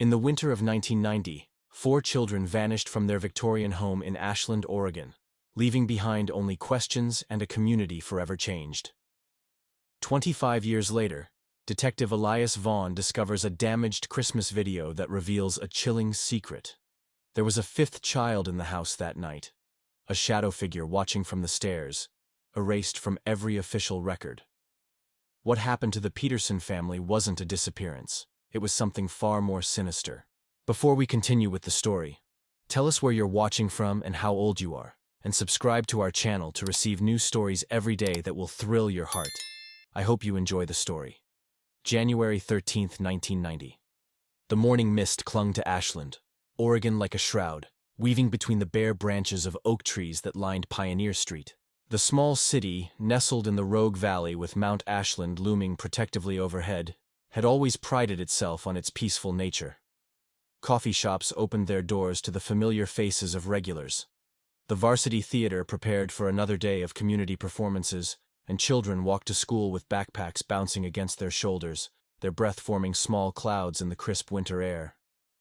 In the winter of 1990, 4 children vanished from their Victorian home in Ashland, Oregon, leaving behind only questions and a community forever changed. 25 years later, Detective Elias Vaughn discovers a damaged Christmas video that reveals a chilling secret. There was a 5th child in the house that night, a shadow figure watching from the stairs, erased from every official record. What happened to the Peterson family wasn't a disappearance. It was something far more sinister. Before we continue with the story, tell us where you're watching from and how old you are, and subscribe to our channel to receive new stories every day that will thrill your heart. I hope you enjoy the story. January 13, 1990. The morning mist clung to Ashland, Oregon like a shroud, weaving between the bare branches of oak trees that lined Pioneer Street. The small city, nestled in the Rogue Valley with Mount Ashland looming protectively overhead, had always prided itself on its peaceful nature. Coffee shops opened their doors to the familiar faces of regulars. The Varsity Theater prepared for another day of community performances, and children walked to school with backpacks bouncing against their shoulders, their breath forming small clouds in the crisp winter air.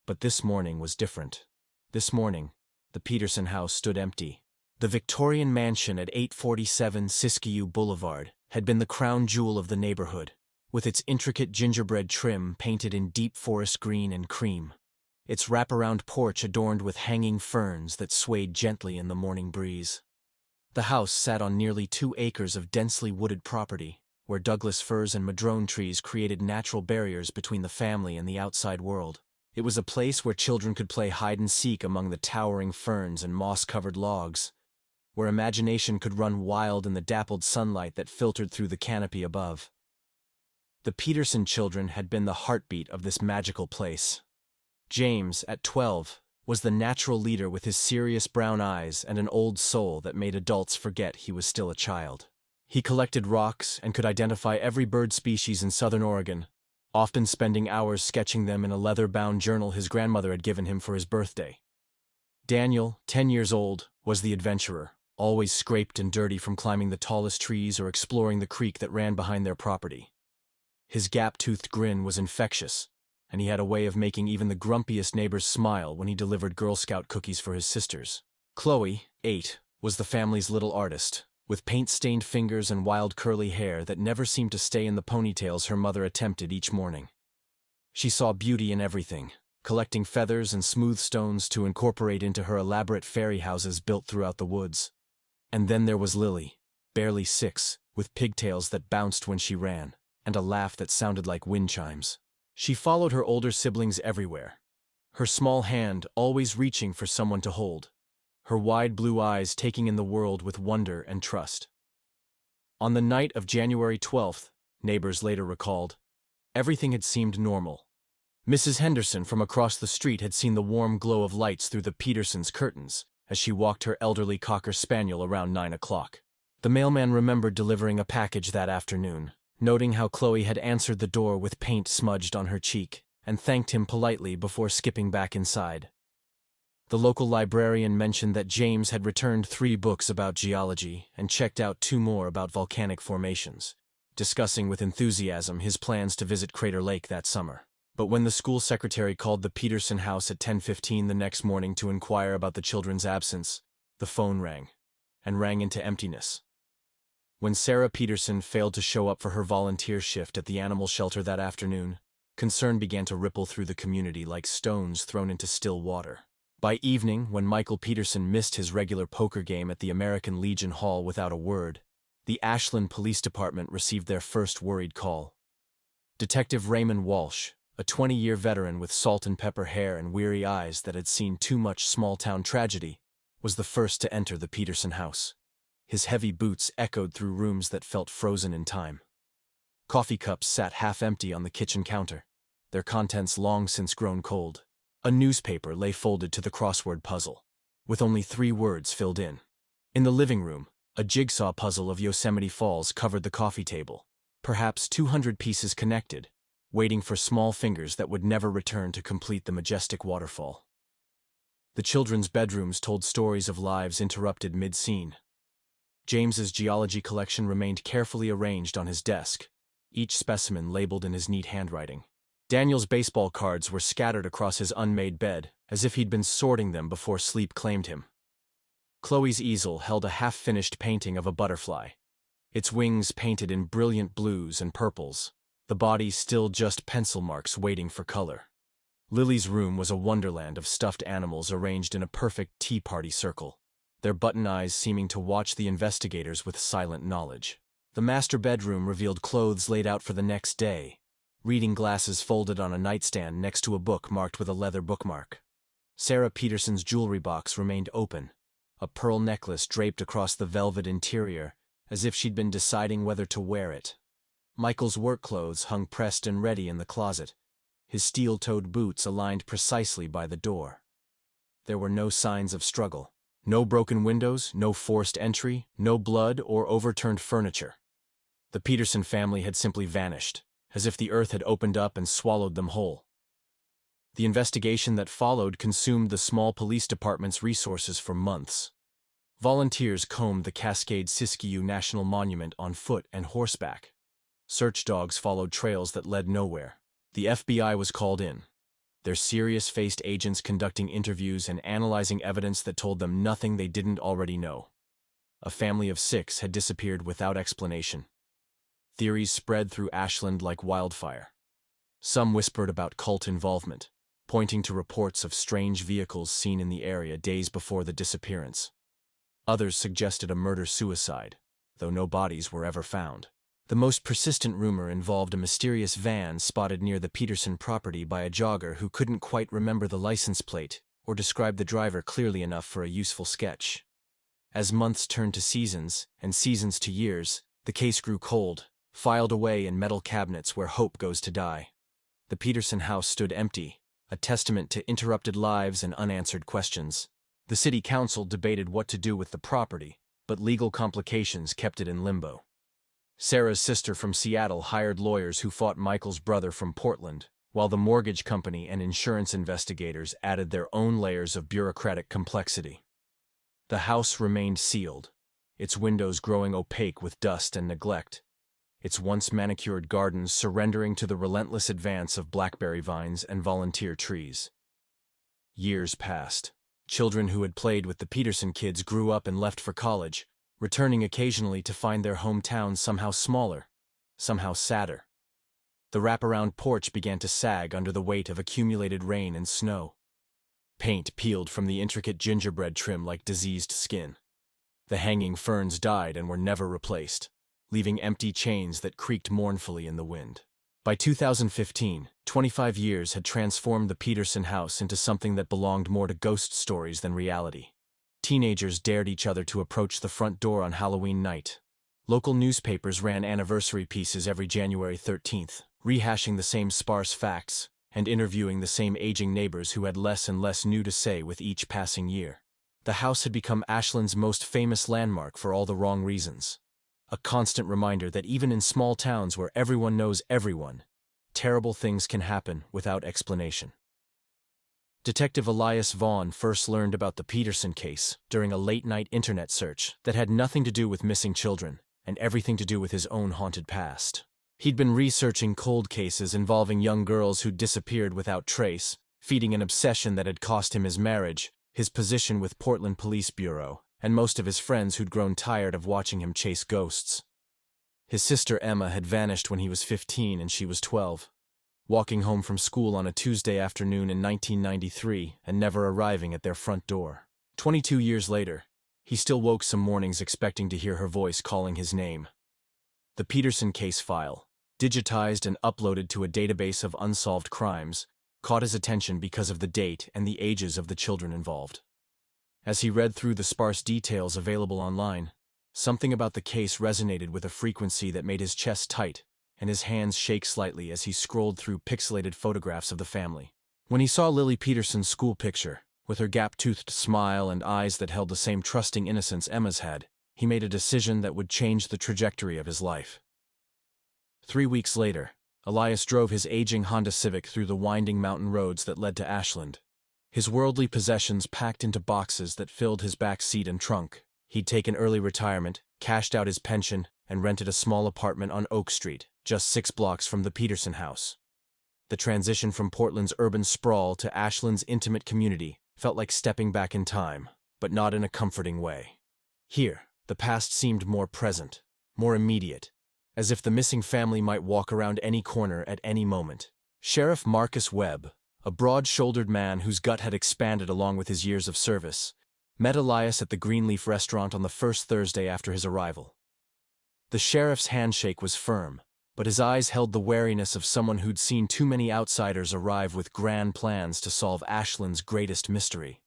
But this morning was different. This morning, the Peterson house stood empty. The Victorian mansion at 847 Siskiyou Boulevard had been the crown jewel of the neighborhood, with its intricate gingerbread trim painted in deep forest green and cream, its wraparound porch adorned with hanging ferns that swayed gently in the morning breeze. The house sat on nearly 2 acres of densely wooded property, where Douglas firs and madrone trees created natural barriers between the family and the outside world. It was a place where children could play hide-and-seek among the towering ferns and moss-covered logs, where imagination could run wild in the dappled sunlight that filtered through the canopy above. The Peterson children had been the heartbeat of this magical place. James, at 12, was the natural leader with his serious brown eyes and an old soul that made adults forget he was still a child. He collected rocks and could identify every bird species in southern Oregon, often spending hours sketching them in a leather-bound journal his grandmother had given him for his birthday. Daniel, 10 years old, was the adventurer, always scraped and dirty from climbing the tallest trees or exploring the creek that ran behind their property. His gap-toothed grin was infectious, and he had a way of making even the grumpiest neighbors smile when he delivered Girl Scout cookies for his sisters. Chloe, 8, was the family's little artist, with paint-stained fingers and wild curly hair that never seemed to stay in the ponytails her mother attempted each morning. She saw beauty in everything, collecting feathers and smooth stones to incorporate into her elaborate fairy houses built throughout the woods. And then there was Lily, barely 6, with pigtails that bounced when she ran, and a laugh that sounded like wind chimes. She followed her older siblings everywhere, her small hand always reaching for someone to hold, her wide blue eyes taking in the world with wonder and trust. On the night of January 12th, neighbors later recalled, everything had seemed normal. Mrs. Henderson from across the street had seen the warm glow of lights through the Petersons' curtains as she walked her elderly Cocker Spaniel around 9 o'clock. The mailman remembered delivering a package that afternoon, noting how Chloe had answered the door with paint smudged on her cheek, and thanked him politely before skipping back inside. The local librarian mentioned that James had returned 3 books about geology and checked out 2 more about volcanic formations, discussing with enthusiasm his plans to visit Crater Lake that summer. But when the school secretary called the Peterson house at 10:15 the next morning to inquire about the children's absence, the phone rang, and rang into emptiness. When Sarah Peterson failed to show up for her volunteer shift at the animal shelter that afternoon, concern began to ripple through the community like stones thrown into still water. By evening, when Michael Peterson missed his regular poker game at the American Legion Hall without a word, the Ashland Police Department received their first worried call. Detective Raymond Walsh, a 20-year veteran with salt and pepper hair and weary eyes that had seen too much small-town tragedy, was the first to enter the Peterson house. His heavy boots echoed through rooms that felt frozen in time. Coffee cups sat half-empty on the kitchen counter, their contents long since grown cold. A newspaper lay folded to the crossword puzzle, with only 3 words filled in. In the living room, a jigsaw puzzle of Yosemite Falls covered the coffee table, perhaps 200 pieces connected, waiting for small fingers that would never return to complete the majestic waterfall. The children's bedrooms told stories of lives interrupted mid-scene. James's geology collection remained carefully arranged on his desk, each specimen labeled in his neat handwriting. Daniel's baseball cards were scattered across his unmade bed, as if he'd been sorting them before sleep claimed him. Chloe's easel held a half-finished painting of a butterfly, its wings painted in brilliant blues and purples, the body still just pencil marks waiting for color. Lily's room was a wonderland of stuffed animals arranged in a perfect tea party circle, their button eyes seeming to watch the investigators with silent knowledge. The master bedroom revealed clothes laid out for the next day, reading glasses folded on a nightstand next to a book marked with a leather bookmark. Sarah Peterson's jewelry box remained open, a pearl necklace draped across the velvet interior, as if she'd been deciding whether to wear it. Michael's work clothes hung pressed and ready in the closet, his steel-toed boots aligned precisely by the door. There were no signs of struggle. No broken windows, no forced entry, no blood or overturned furniture. The Peterson family had simply vanished, as if the earth had opened up and swallowed them whole. The investigation that followed consumed the small police department's resources for months. Volunteers combed the Cascade Siskiyou National Monument on foot and horseback. Search dogs followed trails that led nowhere. The FBI was called in, their serious-faced agents conducting interviews and analyzing evidence that told them nothing they didn't already know. A family of 6 had disappeared without explanation. Theories spread through Ashland like wildfire. Some whispered about cult involvement, pointing to reports of strange vehicles seen in the area days before the disappearance. Others suggested a murder-suicide, though no bodies were ever found. The most persistent rumor involved a mysterious van spotted near the Peterson property by a jogger who couldn't quite remember the license plate or describe the driver clearly enough for a useful sketch. As months turned to seasons, and seasons to years, the case grew cold, filed away in metal cabinets where hope goes to die. The Peterson house stood empty, a testament to interrupted lives and unanswered questions. The city council debated what to do with the property, but legal complications kept it in limbo. Sarah's sister from Seattle hired lawyers who fought Michael's brother from Portland, while the mortgage company and insurance investigators added their own layers of bureaucratic complexity. The house remained sealed, its windows growing opaque with dust and neglect, its once manicured gardens surrendering to the relentless advance of blackberry vines and volunteer trees. Years passed. Children who had played with the Peterson kids grew up and left for college, returning occasionally to find their hometown somehow smaller, somehow sadder. The wraparound porch began to sag under the weight of accumulated rain and snow. Paint peeled from the intricate gingerbread trim like diseased skin. The hanging ferns died and were never replaced, leaving empty chains that creaked mournfully in the wind. By 2015, 25 years had transformed the Peterson house into something that belonged more to ghost stories than reality. Teenagers dared each other to approach the front door on Halloween night. Local newspapers ran anniversary pieces every January 13th, rehashing the same sparse facts and interviewing the same aging neighbors who had less and less new to say with each passing year. The house had become Ashland's most famous landmark for all the wrong reasons. A constant reminder that even in small towns where everyone knows everyone, terrible things can happen without explanation. Detective Elias Vaughn first learned about the Peterson case during a late-night internet search that had nothing to do with missing children and everything to do with his own haunted past. He'd been researching cold cases involving young girls who'd disappeared without trace, feeding an obsession that had cost him his marriage, his position with Portland Police Bureau, and most of his friends who'd grown tired of watching him chase ghosts. His sister Emma had vanished when he was 15 and she was 12. Walking home from school on a Tuesday afternoon in 1993 and never arriving at their front door. 22 years later, he still woke some mornings expecting to hear her voice calling his name. The Peterson case file, digitized and uploaded to a database of unsolved crimes, caught his attention because of the date and the ages of the children involved. As he read through the sparse details available online, something about the case resonated with a frequency that made his chest tight and his hands shake slightly as he scrolled through pixelated photographs of the family. When he saw Lily Peterson's school picture, with her gap-toothed smile and eyes that held the same trusting innocence Emma's had, he made a decision that would change the trajectory of his life. 3 weeks later, Elias drove his aging Honda Civic through the winding mountain roads that led to Ashland. His worldly possessions packed into boxes that filled his back seat and trunk. He'd taken early retirement, cashed out his pension, and rented a small apartment on Oak Street, just 6 blocks from the Peterson house. The transition from Portland's urban sprawl to Ashland's intimate community felt like stepping back in time, but not in a comforting way. Here, the past seemed more present, more immediate, as if the missing family might walk around any corner at any moment. Sheriff Marcus Webb, a broad-shouldered man whose gut had expanded along with his years of service, met Elias at the Greenleaf restaurant on the first Thursday after his arrival. The sheriff's handshake was firm, but his eyes held the wariness of someone who'd seen too many outsiders arrive with grand plans to solve Ashland's greatest mystery.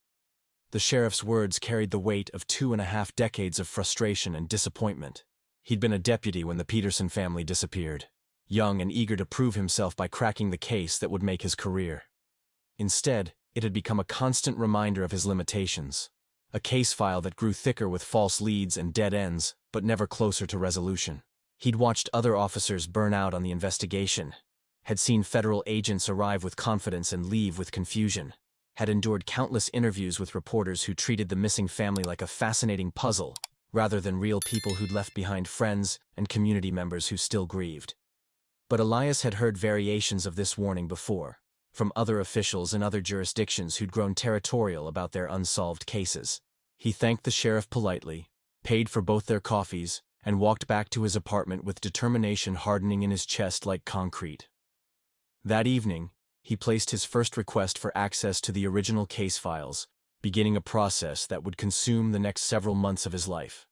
The sheriff's words carried the weight of 2.5 decades of frustration and disappointment. He'd been a deputy when the Peterson family disappeared, young and eager to prove himself by cracking the case that would make his career. Instead, it had become a constant reminder of his limitations, a case file that grew thicker with false leads and dead ends, but never closer to resolution. He'd watched other officers burn out on the investigation, had seen federal agents arrive with confidence and leave with confusion, had endured countless interviews with reporters who treated the missing family like a fascinating puzzle, rather than real people who'd left behind friends and community members who still grieved. But Elias had heard variations of this warning before, from other officials in other jurisdictions who'd grown territorial about their unsolved cases. He thanked the sheriff politely, paid for both their coffees, and walked back to his apartment with determination hardening in his chest like concrete. That evening, he placed his first request for access to the original case files, beginning a process that would consume the next several months of his life.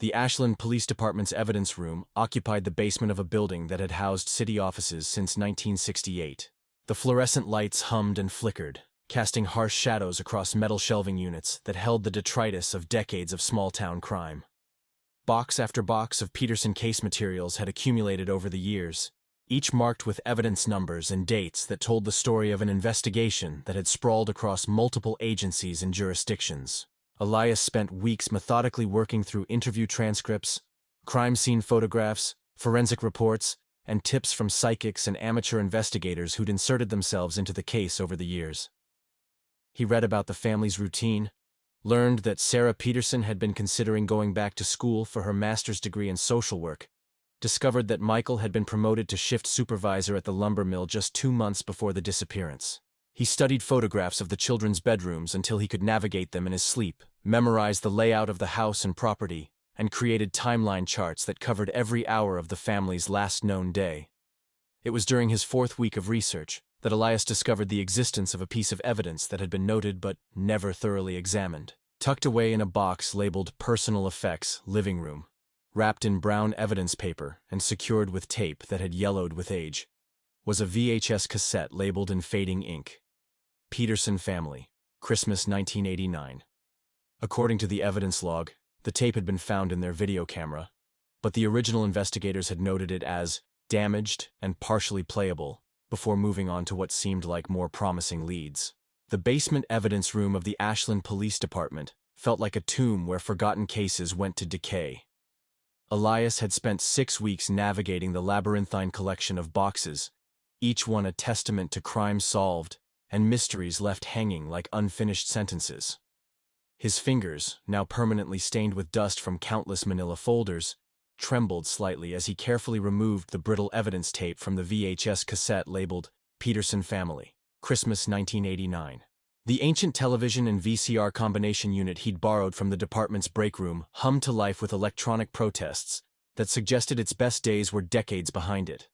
The Ashland Police Department's evidence room occupied the basement of a building that had housed city offices since 1968. The fluorescent lights hummed and flickered, casting harsh shadows across metal shelving units that held the detritus of decades of small-town crime. Box after box of Peterson case materials had accumulated over the years, each marked with evidence numbers and dates that told the story of an investigation that had sprawled across multiple agencies and jurisdictions. Elias spent weeks methodically working through interview transcripts, crime scene photographs, forensic reports, and tips from psychics and amateur investigators who'd inserted themselves into the case over the years. He read about the family's routine, learned that Sarah Peterson had been considering going back to school for her master's degree in social work, discovered that Michael had been promoted to shift supervisor at the lumber mill just 2 months before the disappearance. He studied photographs of the children's bedrooms until he could navigate them in his sleep, memorized the layout of the house and property, and created timeline charts that covered every hour of the family's last known day. It was during his 4th week of research that Elias discovered the existence of a piece of evidence that had been noted but never thoroughly examined. Tucked away in a box labeled Personal Effects, Living Room, wrapped in brown evidence paper and secured with tape that had yellowed with age, was a VHS cassette labeled in fading ink. Peterson Family, Christmas 1989. According to the evidence log, the tape had been found in their video camera, but the original investigators had noted it as damaged and partially playable, before moving on to what seemed like more promising leads. The basement evidence room of the Ashland Police Department felt like a tomb where forgotten cases went to decay. Elias had spent 6 weeks navigating the labyrinthine collection of boxes, each one a testament to crimes solved and mysteries left hanging like unfinished sentences. His fingers, now permanently stained with dust from countless manila folders, trembled slightly as he carefully removed the brittle evidence tape from the VHS cassette labeled Peterson Family, Christmas 1989. The ancient television and VCR combination unit he'd borrowed from the department's break room hummed to life with electronic protests that suggested its best days were decades behind it.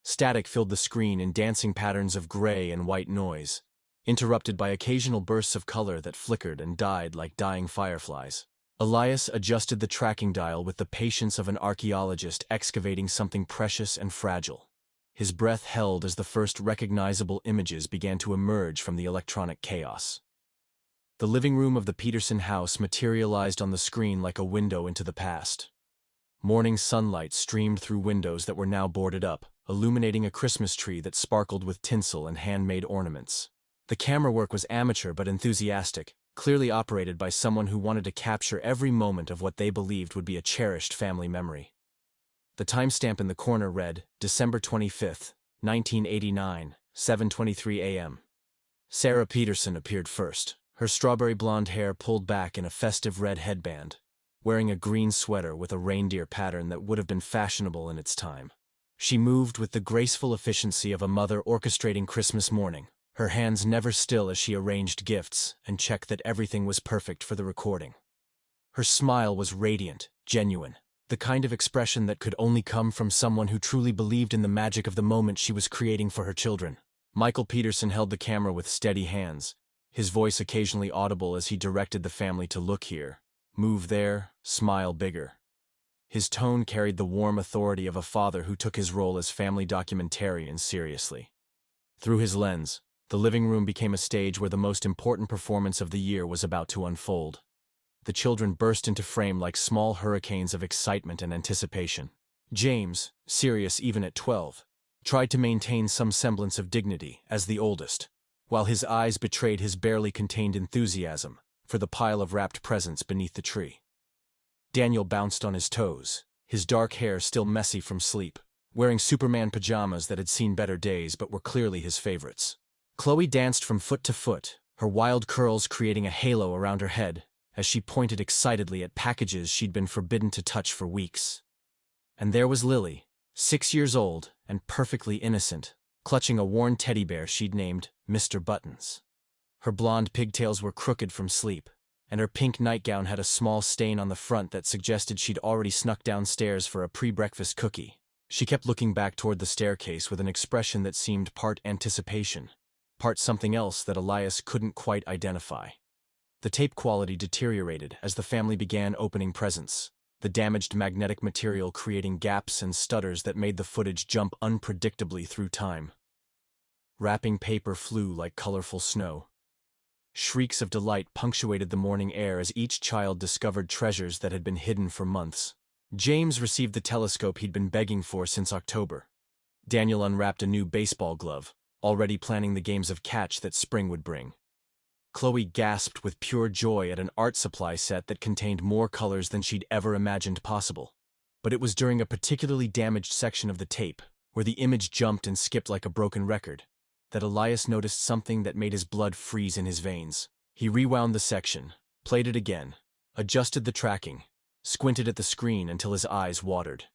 Static filled the screen in dancing patterns of gray and white noise, interrupted by occasional bursts of color that flickered and died like dying fireflies. Elias adjusted the tracking dial with the patience of an archaeologist excavating something precious and fragile. His breath held as the first recognizable images began to emerge from the electronic chaos. The living room of the Peterson house materialized on the screen like a window into the past. Morning sunlight streamed through windows that were now boarded up, illuminating a Christmas tree that sparkled with tinsel and handmade ornaments. The camera work was amateur but enthusiastic, clearly operated by someone who wanted to capture every moment of what they believed would be a cherished family memory. The timestamp in the corner read, December 25, 1989, 7:23 a.m. Sarah Peterson appeared first, her strawberry blonde hair pulled back in a festive red headband, wearing a green sweater with a reindeer pattern that would have been fashionable in its time. She moved with the graceful efficiency of a mother orchestrating Christmas morning, her hands never still as she arranged gifts and checked that everything was perfect for the recording. Her smile was radiant, genuine, the kind of expression that could only come from someone who truly believed in the magic of the moment she was creating for her children. Michael Peterson held the camera with steady hands, his voice occasionally audible as he directed the family to look here, move there, smile bigger. His tone carried the warm authority of a father who took his role as family documentarian seriously. Through his lens, the living room became a stage where the most important performance of the year was about to unfold. The children burst into frame like small hurricanes of excitement and anticipation. James, serious even at 12, tried to maintain some semblance of dignity as the oldest, while his eyes betrayed his barely contained enthusiasm for the pile of wrapped presents beneath the tree. Daniel bounced on his toes, his dark hair still messy from sleep, wearing Superman pajamas that had seen better days but were clearly his favorites. Chloe danced from foot to foot, her wild curls creating a halo around her head as she pointed excitedly at packages she'd been forbidden to touch for weeks. And there was Lily, 6 years old and perfectly innocent, clutching a worn teddy bear she'd named Mr. Buttons. Her blonde pigtails were crooked from sleep, and her pink nightgown had a small stain on the front that suggested she'd already snuck downstairs for a pre-breakfast cookie. She kept looking back toward the staircase with an expression that seemed part anticipation, part something else that Elias couldn't quite identify. The tape quality deteriorated as the family began opening presents, the damaged magnetic material creating gaps and stutters that made the footage jump unpredictably through time. Wrapping paper flew like colorful snow. Shrieks of delight punctuated the morning air as each child discovered treasures that had been hidden for months. James received the telescope he'd been begging for since October. Daniel unwrapped a new baseball glove, already planning the games of catch that spring would bring. Chloe gasped with pure joy at an art supply set that contained more colors than she'd ever imagined possible. But it was during a particularly damaged section of the tape, where the image jumped and skipped like a broken record, that Elias noticed something that made his blood freeze in his veins. He rewound the section, played it again, adjusted the tracking, squinted at the screen until his eyes watered.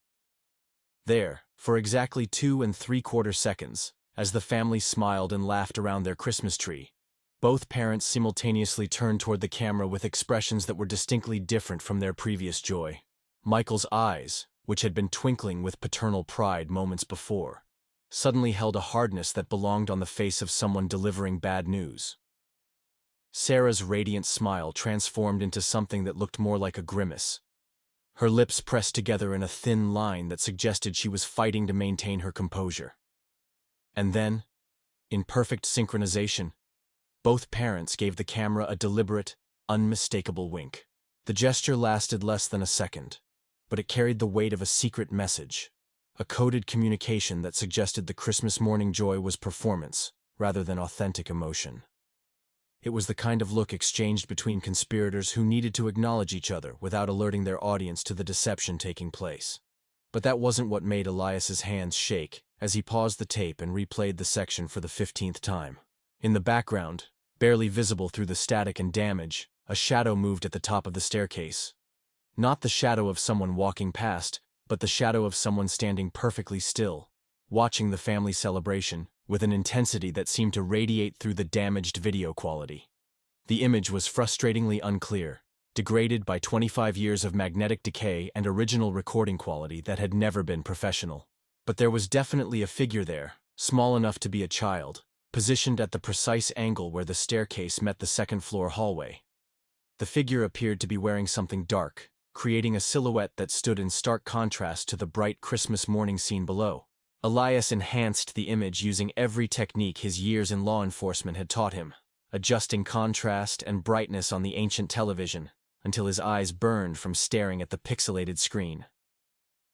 There, for exactly 2 3/4 seconds, as the family smiled and laughed around their Christmas tree, both parents simultaneously turned toward the camera with expressions that were distinctly different from their previous joy. Michael's eyes, which had been twinkling with paternal pride moments before, suddenly held a hardness that belonged on the face of someone delivering bad news. Sarah's radiant smile transformed into something that looked more like a grimace. Her lips pressed together in a thin line that suggested she was fighting to maintain her composure. And then, in perfect synchronization, both parents gave the camera a deliberate, unmistakable wink. The gesture lasted less than a second, but it carried the weight of a secret message, a coded communication that suggested the Christmas morning joy was performance rather than authentic emotion. It was the kind of look exchanged between conspirators who needed to acknowledge each other without alerting their audience to the deception taking place. But that wasn't what made Elias's hands shake as he paused the tape and replayed the section for the 15th time. In the background, barely visible through the static and damage, a shadow moved at the top of the staircase. Not the shadow of someone walking past, but the shadow of someone standing perfectly still, watching the family celebration, with an intensity that seemed to radiate through the damaged video quality. The image was frustratingly unclear, degraded by 25 years of magnetic decay and original recording quality that had never been professional. But there was definitely a figure there, small enough to be a child, positioned at the precise angle where the staircase met the second-floor hallway. The figure appeared to be wearing something dark, creating a silhouette that stood in stark contrast to the bright Christmas morning scene below. Elias enhanced the image using every technique his years in law enforcement had taught him, adjusting contrast and brightness on the ancient television, until his eyes burned from staring at the pixelated screen.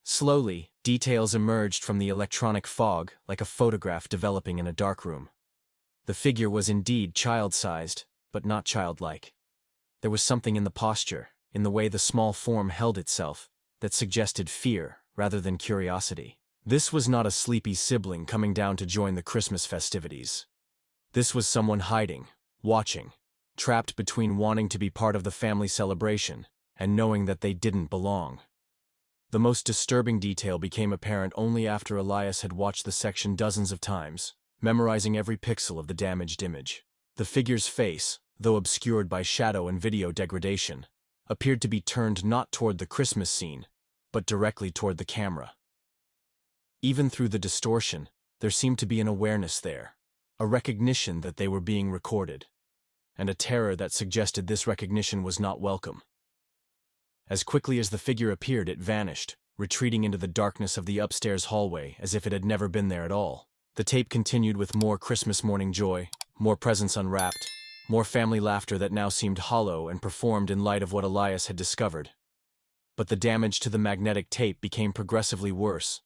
Slowly, details emerged from the electronic fog like a photograph developing in a darkroom. The figure was indeed child-sized, but not childlike. There was something in the posture, in the way the small form held itself, that suggested fear rather than curiosity. This was not a sleepy sibling coming down to join the Christmas festivities. This was someone hiding, watching, trapped between wanting to be part of the family celebration and knowing that they didn't belong. The most disturbing detail became apparent only after Elias had watched the section dozens of times, memorizing every pixel of the damaged image. The figure's face, though obscured by shadow and video degradation, appeared to be turned not toward the Christmas scene, but directly toward the camera. Even through the distortion, there seemed to be an awareness there, a recognition that they were being recorded, and a terror that suggested this recognition was not welcome. As quickly as the figure appeared, it vanished, retreating into the darkness of the upstairs hallway as if it had never been there at all. The tape continued with more Christmas morning joy, more presents unwrapped, more family laughter that now seemed hollow and performed in light of what Elias had discovered. But the damage to the magnetic tape became progressively worse,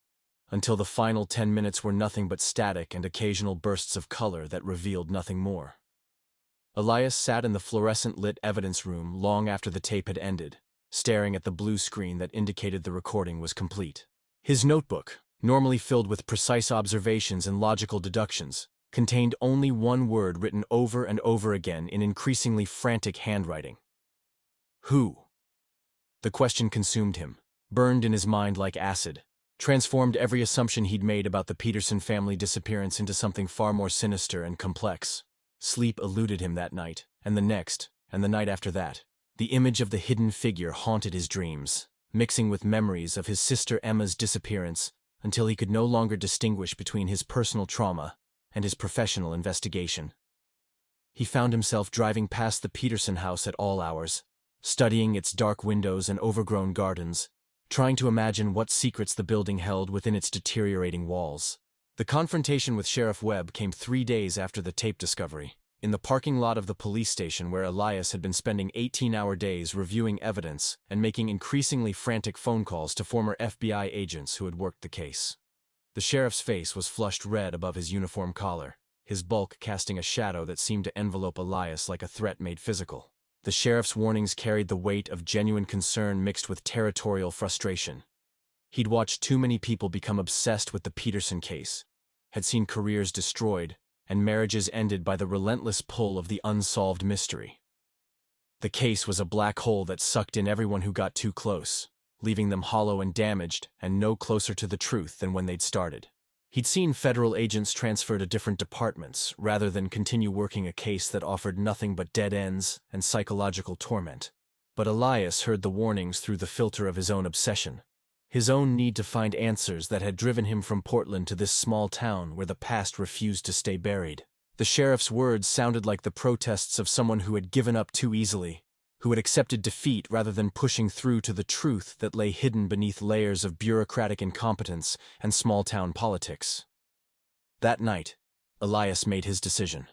until the final 10 minutes were nothing but static and occasional bursts of color that revealed nothing more. Elias sat in the fluorescent-lit evidence room long after the tape had ended, staring at the blue screen that indicated the recording was complete. His notebook, normally filled with precise observations and logical deductions, contained only one word written over and over again in increasingly frantic handwriting. Who? The question consumed him, burned in his mind like acid, transformed every assumption he'd made about the Peterson family disappearance into something far more sinister and complex. Sleep eluded him that night, and the next, and the night after that. The image of the hidden figure haunted his dreams, mixing with memories of his sister Emma's disappearance until he could no longer distinguish between his personal trauma and his professional investigation. He found himself driving past the Peterson house at all hours, studying its dark windows and overgrown gardens, trying to imagine what secrets the building held within its deteriorating walls. The confrontation with Sheriff Webb came 3 days after the tape discovery, in the parking lot of the police station where Elias had been spending 18-hour days reviewing evidence and making increasingly frantic phone calls to former FBI agents who had worked the case. The sheriff's face was flushed red above his uniform collar, his bulk casting a shadow that seemed to envelope Elias like a threat made physical. The sheriff's warnings carried the weight of genuine concern mixed with territorial frustration. He'd watched too many people become obsessed with the Peterson case, had seen careers destroyed, and marriages ended by the relentless pull of the unsolved mystery. The case was a black hole that sucked in everyone who got too close, leaving them hollow and damaged and no closer to the truth than when they'd started. He'd seen federal agents transfer to different departments rather than continue working a case that offered nothing but dead ends and psychological torment. But Elias heard the warnings through the filter of his own obsession, his own need to find answers that had driven him from Portland to this small town where the past refused to stay buried. The sheriff's words sounded like the protests of someone who had given up too easily, who had accepted defeat rather than pushing through to the truth that lay hidden beneath layers of bureaucratic incompetence and small-town politics. That night, Elias made his decision.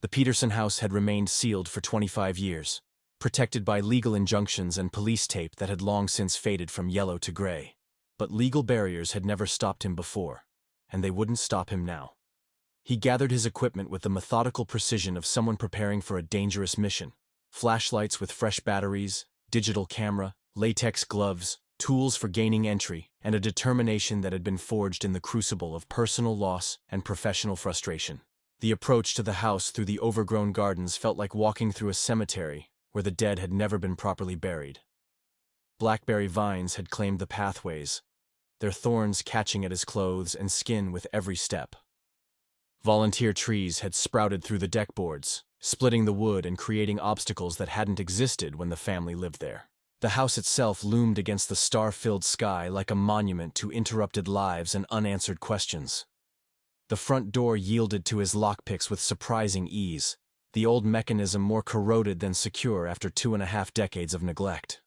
The Peterson house had remained sealed for 25 years. Protected by legal injunctions and police tape that had long since faded from yellow to gray. But legal barriers had never stopped him before, and they wouldn't stop him now. He gathered his equipment with the methodical precision of someone preparing for a dangerous mission. Flashlights with fresh batteries, digital camera, latex gloves, tools for gaining entry, and a determination that had been forged in the crucible of personal loss and professional frustration. The approach to the house through the overgrown gardens felt like walking through a cemetery where the dead had never been properly buried. Blackberry vines had claimed the pathways, their thorns catching at his clothes and skin with every step. Volunteer trees had sprouted through the deck boards, splitting the wood and creating obstacles that hadn't existed when the family lived there. The house itself loomed against the star-filled sky like a monument to interrupted lives and unanswered questions. The front door yielded to his lockpicks with surprising ease, the old mechanism more corroded than secure after 2.5 decades of neglect.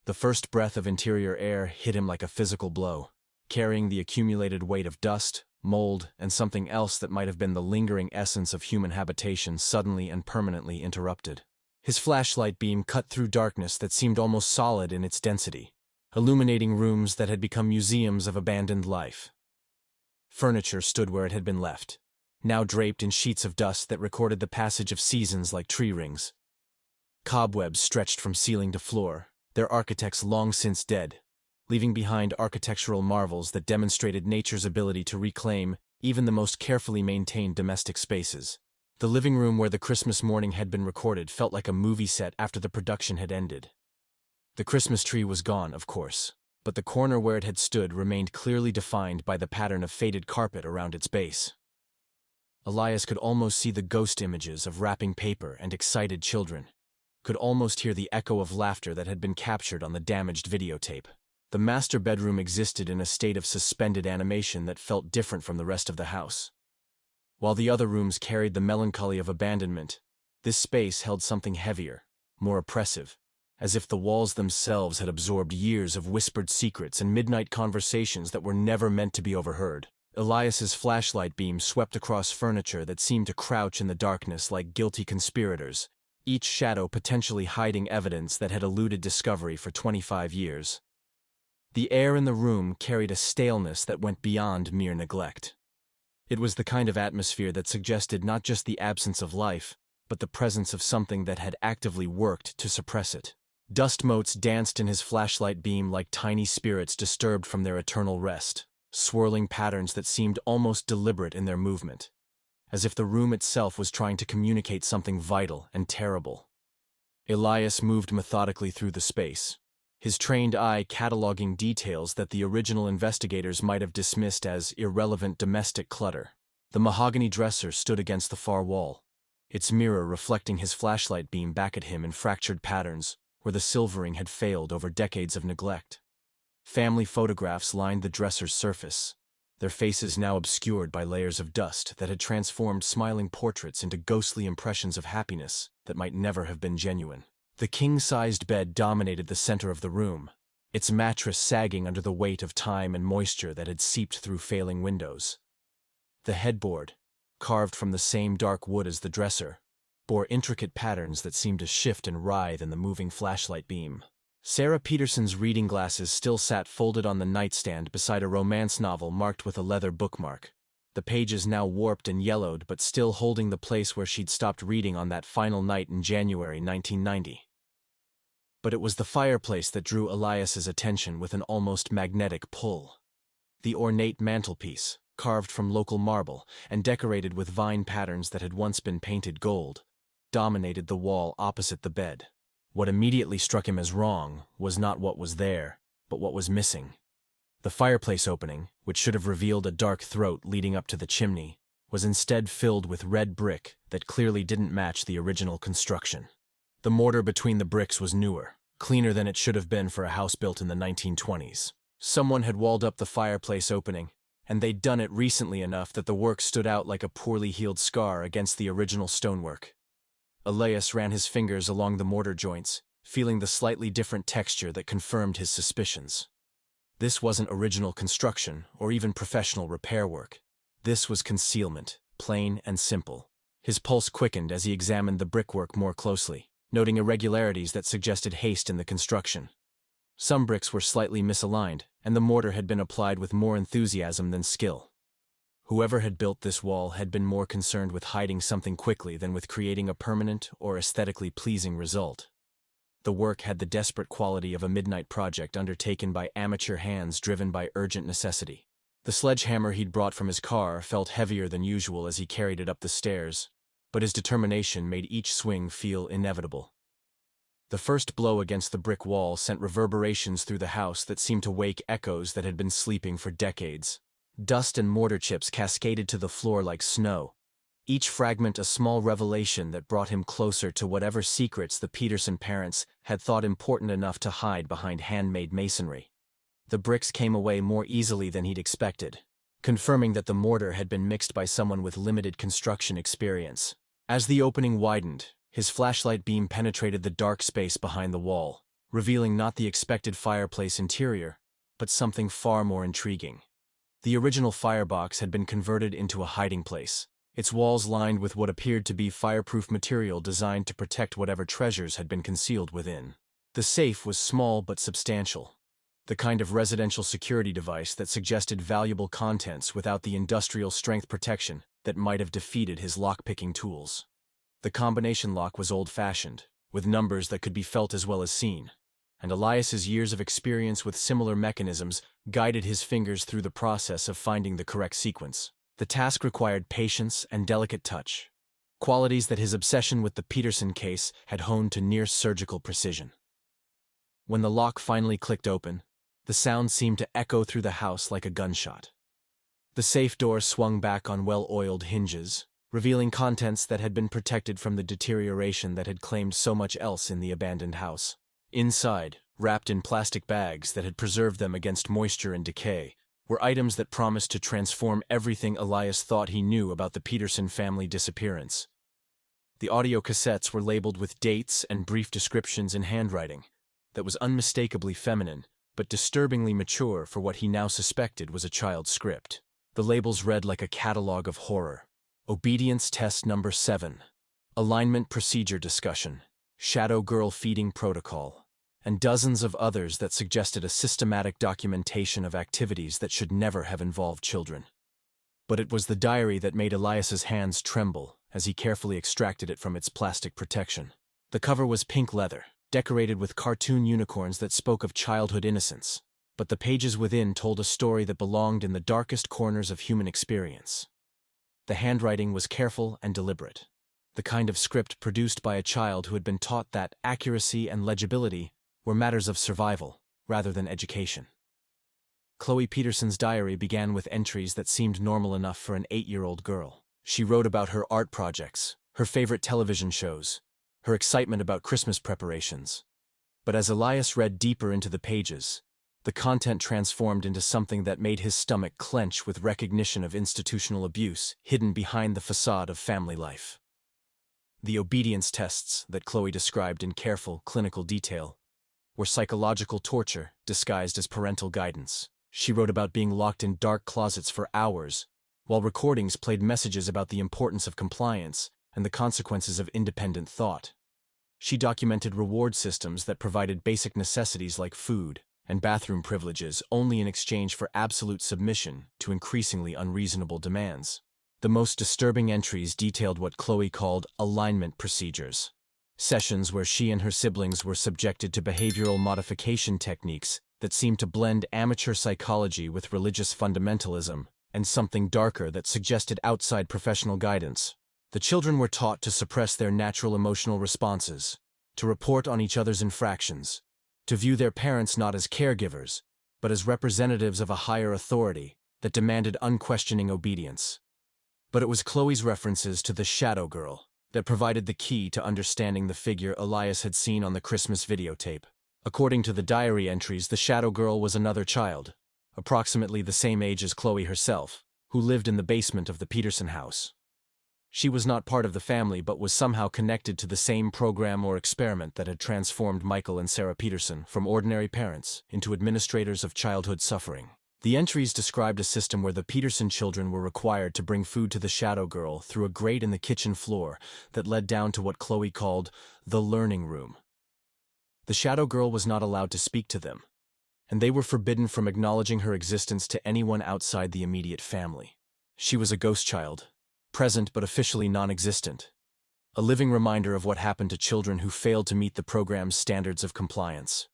The first breath of interior air hit him like a physical blow, carrying the accumulated weight of dust, mold, and something else that might have been the lingering essence of human habitation suddenly and permanently interrupted. His flashlight beam cut through darkness that seemed almost solid in its density, illuminating rooms that had become museums of abandoned life. Furniture stood where it had been left, now draped in sheets of dust that recorded the passage of seasons like tree rings. Cobwebs stretched from ceiling to floor, their architects long since dead, leaving behind architectural marvels that demonstrated nature's ability to reclaim even the most carefully maintained domestic spaces. The living room where the Christmas morning had been recorded felt like a movie set after the production had ended. The Christmas tree was gone, of course, but the corner where it had stood remained clearly defined by the pattern of faded carpet around its base. Elias could almost see the ghost images of wrapping paper and excited children, could almost hear the echo of laughter that had been captured on the damaged videotape. The master bedroom existed in a state of suspended animation that felt different from the rest of the house. While the other rooms carried the melancholy of abandonment, this space held something heavier, more oppressive, as if the walls themselves had absorbed years of whispered secrets and midnight conversations that were never meant to be overheard. Elias's flashlight beam swept across furniture that seemed to crouch in the darkness like guilty conspirators, each shadow potentially hiding evidence that had eluded discovery for 25 years. The air in the room carried a staleness that went beyond mere neglect. It was the kind of atmosphere that suggested not just the absence of life, but the presence of something that had actively worked to suppress it. Dust motes danced in his flashlight beam like tiny spirits disturbed from their eternal rest, swirling patterns that seemed almost deliberate in their movement, as if the room itself was trying to communicate something vital and terrible. Elias moved methodically through the space, his trained eye cataloging details that the original investigators might have dismissed as irrelevant domestic clutter. The mahogany dresser stood against the far wall, its mirror reflecting his flashlight beam back at him in fractured patterns where the silvering had failed over decades of neglect. Family photographs lined the dresser's surface, their faces now obscured by layers of dust that had transformed smiling portraits into ghostly impressions of happiness that might never have been genuine. The king-sized bed dominated the center of the room, its mattress sagging under the weight of time and moisture that had seeped through failing windows. The headboard, carved from the same dark wood as the dresser, bore intricate patterns that seemed to shift and writhe in the moving flashlight beam. Sarah Peterson's reading glasses still sat folded on the nightstand beside a romance novel marked with a leather bookmark, the pages now warped and yellowed but still holding the place where she'd stopped reading on that final night in January 1990. But it was the fireplace that drew Elias's attention with an almost magnetic pull. The ornate mantelpiece, carved from local marble and decorated with vine patterns that had once been painted gold, dominated the wall opposite the bed. What immediately struck him as wrong was not what was there, but what was missing. The fireplace opening, which should have revealed a dark throat leading up to the chimney, was instead filled with red brick that clearly didn't match the original construction. The mortar between the bricks was newer, cleaner than it should have been for a house built in the 1920s. Someone had walled up the fireplace opening, and they'd done it recently enough that the work stood out like a poorly healed scar against the original stonework. Elias ran his fingers along the mortar joints, feeling the slightly different texture that confirmed his suspicions. This wasn't original construction or even professional repair work. This was concealment, plain and simple. His pulse quickened as he examined the brickwork more closely, noting irregularities that suggested haste in the construction. Some bricks were slightly misaligned, and the mortar had been applied with more enthusiasm than skill. Whoever had built this wall had been more concerned with hiding something quickly than with creating a permanent or aesthetically pleasing result. The work had the desperate quality of a midnight project undertaken by amateur hands driven by urgent necessity. The sledgehammer he'd brought from his car felt heavier than usual as he carried it up the stairs, but his determination made each swing feel inevitable. The first blow against the brick wall sent reverberations through the house that seemed to wake echoes that had been sleeping for decades. Dust and mortar chips cascaded to the floor like snow, each fragment a small revelation that brought him closer to whatever secrets the Peterson parents had thought important enough to hide behind handmade masonry. The bricks came away more easily than he'd expected, confirming that the mortar had been mixed by someone with limited construction experience. As the opening widened, his flashlight beam penetrated the dark space behind the wall, revealing not the expected fireplace interior, but something far more intriguing. The original firebox had been converted into a hiding place, its walls lined with what appeared to be fireproof material designed to protect whatever treasures had been concealed within. The safe was small but substantial, the kind of residential security device that suggested valuable contents without the industrial strength protection that might have defeated his lock-picking tools. The combination lock was old-fashioned, with numbers that could be felt as well as seen, and Elias's years of experience with similar mechanisms guided his fingers through the process of finding the correct sequence. The task required patience and delicate touch, qualities that his obsession with the Peterson case had honed to near-surgical precision. When the lock finally clicked open, The sound seemed to echo through the house like a gunshot. The safe door swung back on well-oiled hinges, revealing contents that had been protected from the deterioration that had claimed so much else in the abandoned house. Inside, wrapped in plastic bags that had preserved them against moisture and decay, were items that promised to transform everything Elias thought he knew about the Peterson family disappearance. The audio cassettes were labeled with dates and brief descriptions in handwriting that was unmistakably feminine, but disturbingly mature for what he now suspected was a child's script. The labels read like a catalog of horror. Obedience Test Number 7, Alignment Procedure Discussion, Shadow Girl Feeding Protocol, and dozens of others that suggested a systematic documentation of activities that should never have involved children. But it was the diary that made Elias's hands tremble as he carefully extracted it from its plastic protection. The cover was pink leather, decorated with cartoon unicorns that spoke of childhood innocence, but the pages within told a story that belonged in the darkest corners of human experience. The handwriting was careful and deliberate, the kind of script produced by a child who had been taught that accuracy and legibility were matters of survival rather than education. Chloe Peterson's diary began with entries that seemed normal enough for an 8-year-old girl. She wrote about her art projects, her favorite television shows, her excitement about Christmas preparations. But as Elias read deeper into the pages, the content transformed into something that made his stomach clench with recognition of institutional abuse hidden behind the facade of family life. The obedience tests that Chloe described in careful, clinical detail were psychological torture disguised as parental guidance. She wrote about being locked in dark closets for hours, while recordings played messages about the importance of compliance and the consequences of independent thought. She documented reward systems that provided basic necessities like food and bathroom privileges only in exchange for absolute submission to increasingly unreasonable demands. The most disturbing entries detailed what Chloe called alignment procedures, sessions where she and her siblings were subjected to behavioral modification techniques that seemed to blend amateur psychology with religious fundamentalism and something darker that suggested outside professional guidance. The children were taught to suppress their natural emotional responses, to report on each other's infractions, to view their parents not as caregivers, but as representatives of a higher authority that demanded unquestioning obedience. But it was Chloe's references to the shadow girl that provided the key to understanding the figure Elias had seen on the Christmas videotape. According to the diary entries, the shadow girl was another child, approximately the same age as Chloe herself, who lived in the basement of the Peterson house. She was not part of the family but was somehow connected to the same program or experiment that had transformed Michael and Sarah Peterson from ordinary parents into administrators of childhood suffering. The entries described a system where the Peterson children were required to bring food to the shadow girl through a grate in the kitchen floor that led down to what Chloe called the learning room. The shadow girl was not allowed to speak to them, and they were forbidden from acknowledging her existence to anyone outside the immediate family. She was a ghost child, present but officially non-existent, a living reminder of what happened to children who failed to meet the program's standards of compliance.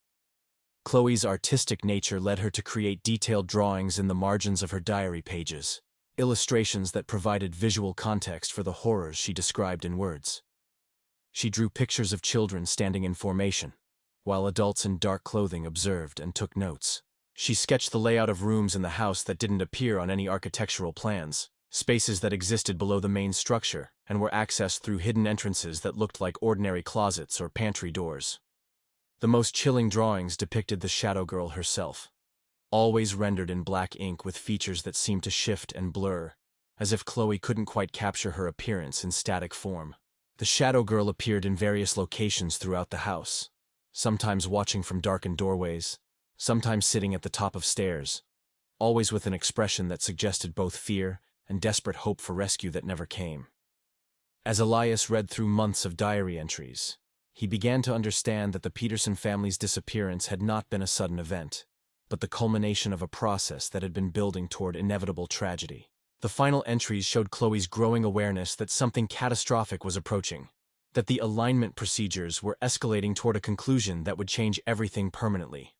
Chloe's artistic nature led her to create detailed drawings in the margins of her diary pages, illustrations that provided visual context for the horrors she described in words. She drew pictures of children standing in formation, while adults in dark clothing observed and took notes. She sketched the layout of rooms in the house that didn't appear on any architectural plans, spaces that existed below the main structure and were accessed through hidden entrances that looked like ordinary closets or pantry doors. The most chilling drawings depicted the shadow girl herself, always rendered in black ink with features that seemed to shift and blur, as if Chloe couldn't quite capture her appearance in static form. The shadow girl appeared in various locations throughout the house, sometimes watching from darkened doorways, sometimes sitting at the top of stairs, always with an expression that suggested both fear and desperate hope for rescue that never came. As Elias read through months of diary entries, he began to understand that the Peterson family's disappearance had not been a sudden event, but the culmination of a process that had been building toward inevitable tragedy. The final entries showed Chloe's growing awareness that something catastrophic was approaching, that the alignment procedures were escalating toward a conclusion that would change everything permanently.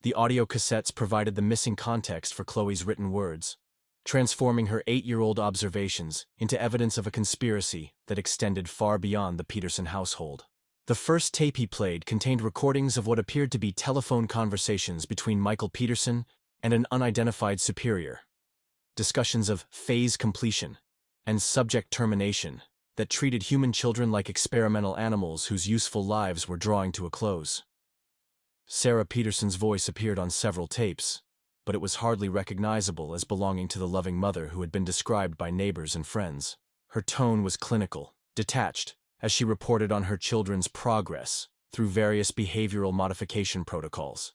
The audio cassettes provided the missing context for Chloe's written words, transforming her 8-year-old observations into evidence of a conspiracy that extended far beyond the Peterson household. The first tape he played contained recordings of what appeared to be telephone conversations between Michael Peterson and an unidentified superior. Discussions of phase completion and subject termination that treated human children like experimental animals whose useful lives were drawing to a close. Sarah Peterson's voice appeared on several tapes, but it was hardly recognizable as belonging to the loving mother who had been described by neighbors and friends. Her tone was clinical, detached, as she reported on her children's progress through various behavioral modification protocols.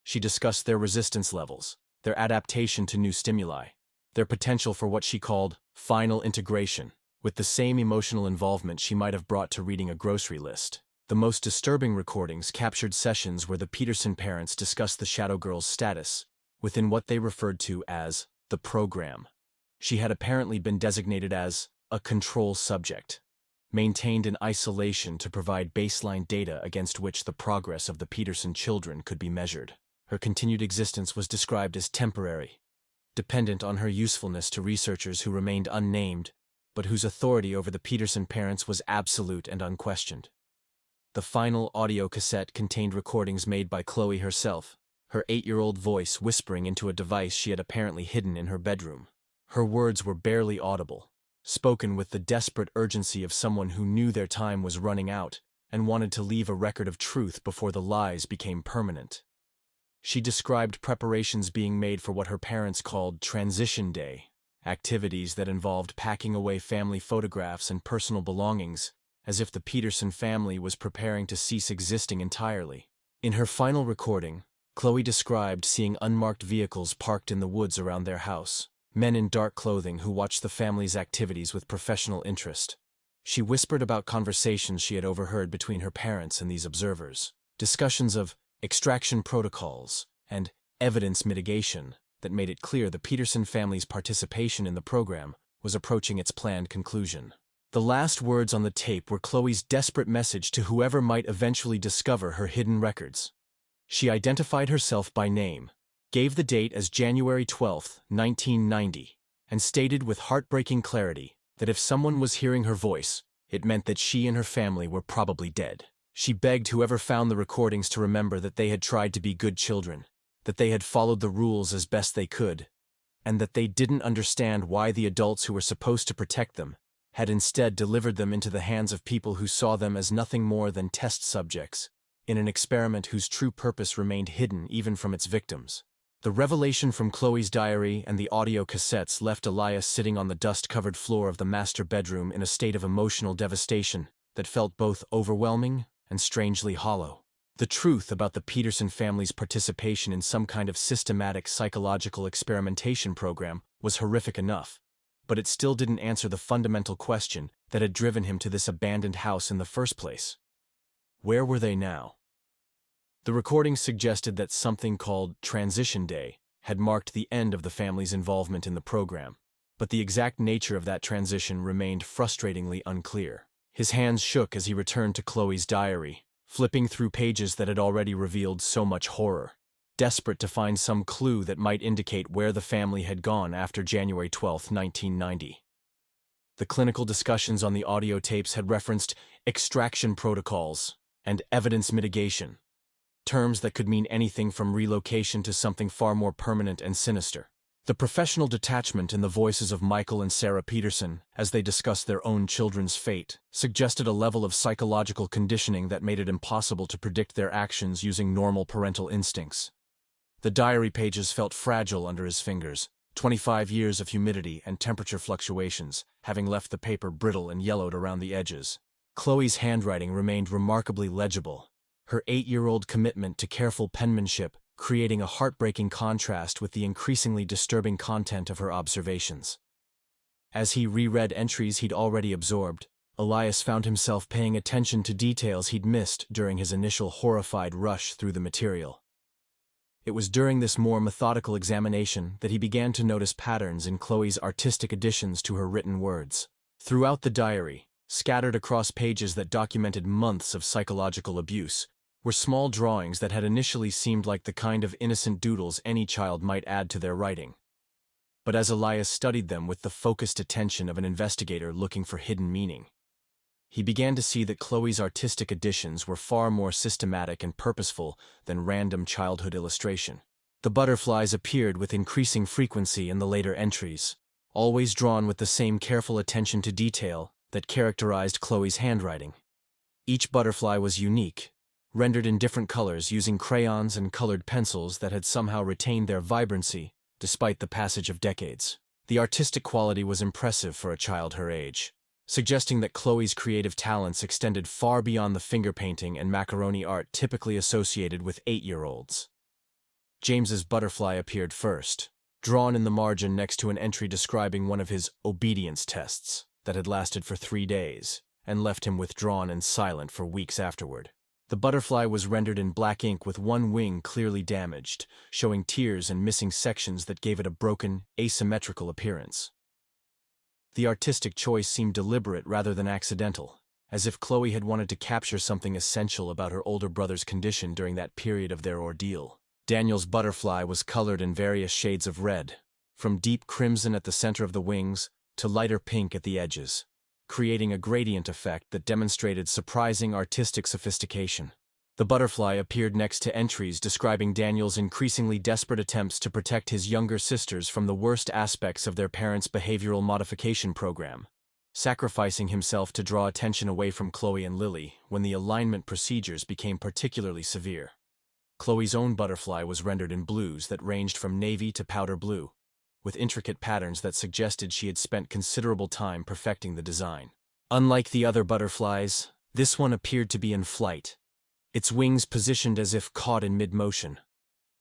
She discussed their resistance levels, their adaptation to new stimuli, their potential for what she called final integration, with the same emotional involvement she might have brought to reading a grocery list. The most disturbing recordings captured sessions where the Peterson parents discussed the shadow girl's status within what they referred to as the program. She had apparently been designated as a control subject, maintained in isolation to provide baseline data against which the progress of the Peterson children could be measured. Her continued existence was described as temporary, dependent on her usefulness to researchers who remained unnamed, but whose authority over the Peterson parents was absolute and unquestioned. The final audio cassette contained recordings made by Chloe herself, her 8-year-old voice whispering into a device she had apparently hidden in her bedroom. Her words were barely audible, spoken with the desperate urgency of someone who knew their time was running out and wanted to leave a record of truth before the lies became permanent. She described preparations being made for what her parents called Transition Day, activities that involved packing away family photographs and personal belongings, as if the Peterson family was preparing to cease existing entirely. In her final recording, Chloe described seeing unmarked vehicles parked in the woods around their house, men in dark clothing who watched the family's activities with professional interest. She whispered about conversations she had overheard between her parents and these observers, discussions of extraction protocols and evidence mitigation that made it clear the Peterson family's participation in the program was approaching its planned conclusion. The last words on the tape were Chloe's desperate message to whoever might eventually discover her hidden records. She identified herself by name, gave the date as January 12, 1990, and stated with heartbreaking clarity that if someone was hearing her voice, it meant that she and her family were probably dead. She begged whoever found the recordings to remember that they had tried to be good children, that they had followed the rules as best they could, and that they didn't understand why the adults who were supposed to protect them had instead delivered them into the hands of people who saw them as nothing more than test subjects, in an experiment whose true purpose remained hidden even from its victims. The revelation from Chloe's diary and the audio cassettes left Elias sitting on the dust-covered floor of the master bedroom in a state of emotional devastation that felt both overwhelming and strangely hollow. The truth about the Peterson family's participation in some kind of systematic psychological experimentation program was horrific enough, but it still didn't answer the fundamental question that had driven him to this abandoned house in the first place. Where were they now? The recording suggested that something called Transition Day had marked the end of the family's involvement in the program, but the exact nature of that transition remained frustratingly unclear. His hands shook as he returned to Chloe's diary, flipping through pages that had already revealed so much horror, desperate to find some clue that might indicate where the family had gone after January 12, 1990. The clinical discussions on the audio tapes had referenced extraction protocols and evidence mitigation, terms that could mean anything from relocation to something far more permanent and sinister. The professional detachment in the voices of Michael and Sarah Peterson, as they discussed their own children's fate, suggested a level of psychological conditioning that made it impossible to predict their actions using normal parental instincts. The diary pages felt fragile under his fingers, 25 years of humidity and temperature fluctuations having left the paper brittle and yellowed around the edges. Chloe's handwriting remained remarkably legible, her 8-year-old commitment to careful penmanship creating a heartbreaking contrast with the increasingly disturbing content of her observations. As he reread entries he'd already absorbed, Elias found himself paying attention to details he'd missed during his initial horrified rush through the material. It was during this more methodical examination that he began to notice patterns in Chloe's artistic additions to her written words. Throughout the diary, scattered across pages that documented months of psychological abuse, were small drawings that had initially seemed like the kind of innocent doodles any child might add to their writing. But as Elias studied them with the focused attention of an investigator looking for hidden meaning, he began to see that Chloe's artistic additions were far more systematic and purposeful than random childhood illustration. The butterflies appeared with increasing frequency in the later entries, always drawn with the same careful attention to detail that characterized Chloe's handwriting. Each butterfly was unique, rendered in different colors using crayons and colored pencils that had somehow retained their vibrancy despite the passage of decades. The artistic quality was impressive for a child her age, suggesting that Chloe's creative talents extended far beyond the finger painting and macaroni art typically associated with 8-year-olds. James's butterfly appeared first, drawn in the margin next to an entry describing one of his obedience tests that had lasted for 3 days and left him withdrawn and silent for weeks afterward. The butterfly was rendered in black ink with one wing clearly damaged, showing tears and missing sections that gave it a broken, asymmetrical appearance. The artistic choice seemed deliberate rather than accidental, as if Chloe had wanted to capture something essential about her older brother's condition during that period of their ordeal. Daniel's butterfly was colored in various shades of red, from deep crimson at the center of the wings to lighter pink at the edges, creating a gradient effect that demonstrated surprising artistic sophistication. The butterfly appeared next to entries describing Daniel's increasingly desperate attempts to protect his younger sisters from the worst aspects of their parents' behavioral modification program, sacrificing himself to draw attention away from Chloe and Lily when the alignment procedures became particularly severe. Chloe's own butterfly was rendered in blues that ranged from navy to powder blue, with intricate patterns that suggested she had spent considerable time perfecting the design. Unlike the other butterflies, this one appeared to be in flight, its wings positioned as if caught in mid-motion,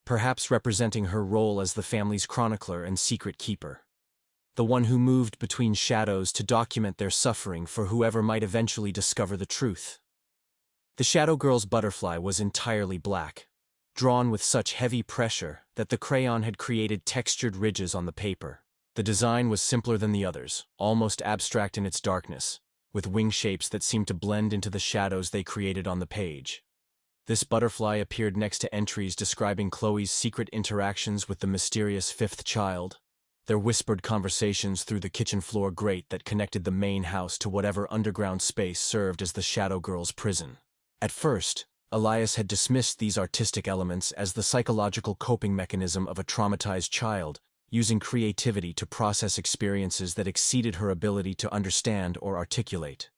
perhaps representing her role as the family's chronicler and secret keeper, the one who moved between shadows to document their suffering for whoever might eventually discover the truth. The Shadow Girl's butterfly was entirely black, drawn with such heavy pressure that the crayon had created textured ridges on the paper. The design was simpler than the others, almost abstract in its darkness, with wing shapes that seemed to blend into the shadows they created on the page. This butterfly appeared next to entries describing Chloe's secret interactions with the mysterious fifth child, their whispered conversations through the kitchen floor grate that connected the main house to whatever underground space served as the Shadow Girl's prison. At first, Elias had dismissed these artistic elements as the psychological coping mechanism of a traumatized child, using creativity to process experiences that exceeded her ability to understand or articulate.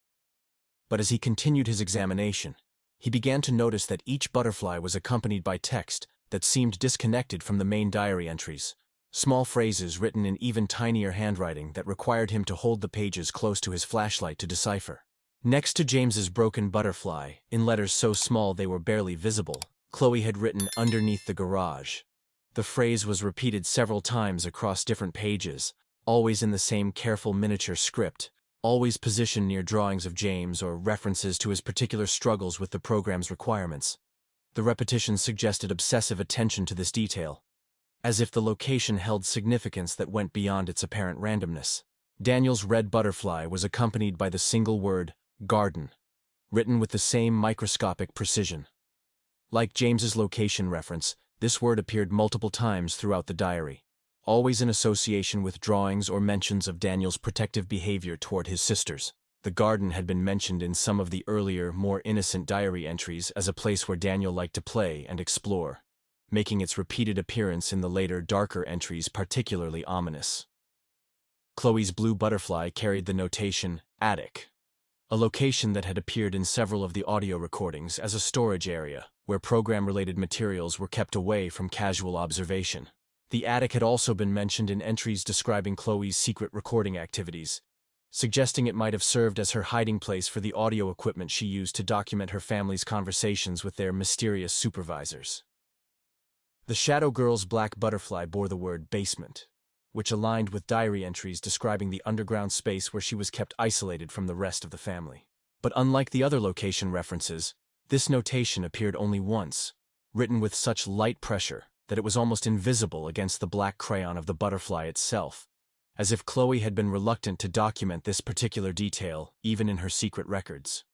But as he continued his examination, he began to notice that each butterfly was accompanied by text that seemed disconnected from the main diary entries, small phrases written in even tinier handwriting that required him to hold the pages close to his flashlight to decipher. Next to James's broken butterfly, in letters so small they were barely visible, Chloe had written "underneath the garage." The phrase was repeated several times across different pages, always in the same careful miniature script, always positioned near drawings of James or references to his particular struggles with the program's requirements. The repetition suggested obsessive attention to this detail, as if the location held significance that went beyond its apparent randomness. Daniel's red butterfly was accompanied by the single word, "garden," written with the same microscopic precision. Like James's location reference, this word appeared multiple times throughout the diary, always in association with drawings or mentions of Daniel's protective behavior toward his sisters. The garden had been mentioned in some of the earlier, more innocent diary entries as a place where Daniel liked to play and explore, making its repeated appearance in the later, darker entries particularly ominous. Chloe's blue butterfly carried the notation, "attic," a location that had appeared in several of the audio recordings as a storage area, where program-related materials were kept away from casual observation. The attic had also been mentioned in entries describing Chloe's secret recording activities, suggesting it might have served as her hiding place for the audio equipment she used to document her family's conversations with their mysterious supervisors. The Shadow Girl's black butterfly bore the word "basement," which aligned with diary entries describing the underground space where she was kept isolated from the rest of the family. But unlike the other location references, this notation appeared only once, written with such light pressure that it was almost invisible against the black crayon of the butterfly itself, as if Chloe had been reluctant to document this particular detail even in her secret records.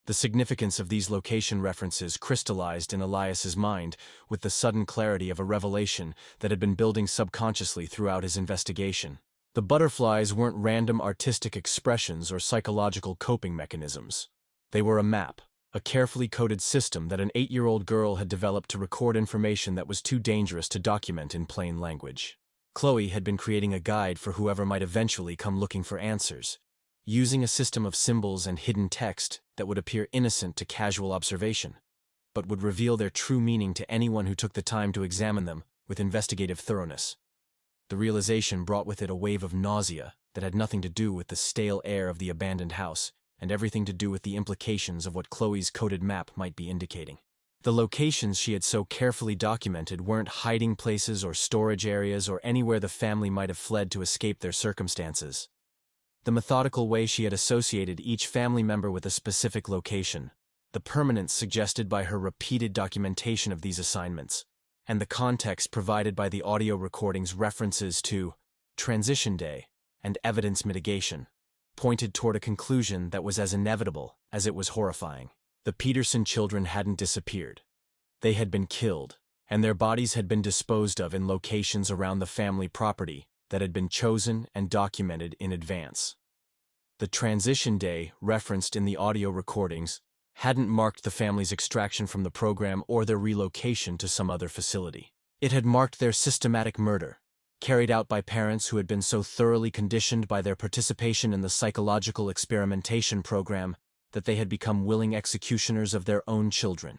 The significance of these location references crystallized in Elias's mind with the sudden clarity of a revelation that had been building subconsciously throughout his investigation. The butterflies weren't random artistic expressions or psychological coping mechanisms. They were a map, a carefully coded system that an 8-year-old girl had developed to record information that was too dangerous to document in plain language. Chloe had been creating a guide for whoever might eventually come looking for answers, using a system of symbols and hidden text that would appear innocent to casual observation, but would reveal their true meaning to anyone who took the time to examine them with investigative thoroughness. The realization brought with it a wave of nausea that had nothing to do with the stale air of the abandoned house, and everything to do with the implications of what Chloe's coded map might be indicating. The locations she had so carefully documented weren't hiding places or storage areas or anywhere the family might have fled to escape their circumstances. The methodical way she had associated each family member with a specific location, the permanence suggested by her repeated documentation of these assignments, and the context provided by the audio recording's references to transition day and evidence mitigation, pointed toward a conclusion that was as inevitable as it was horrifying. The Peterson children hadn't disappeared. They had been killed, and their bodies had been disposed of in locations around the family property that had been chosen and documented in advance. The transition day referenced in the audio recordings hadn't marked the family's extraction from the program or their relocation to some other facility. It had marked their systematic murder, carried out by parents who had been so thoroughly conditioned by their participation in the psychological experimentation program that they had become willing executioners of their own children.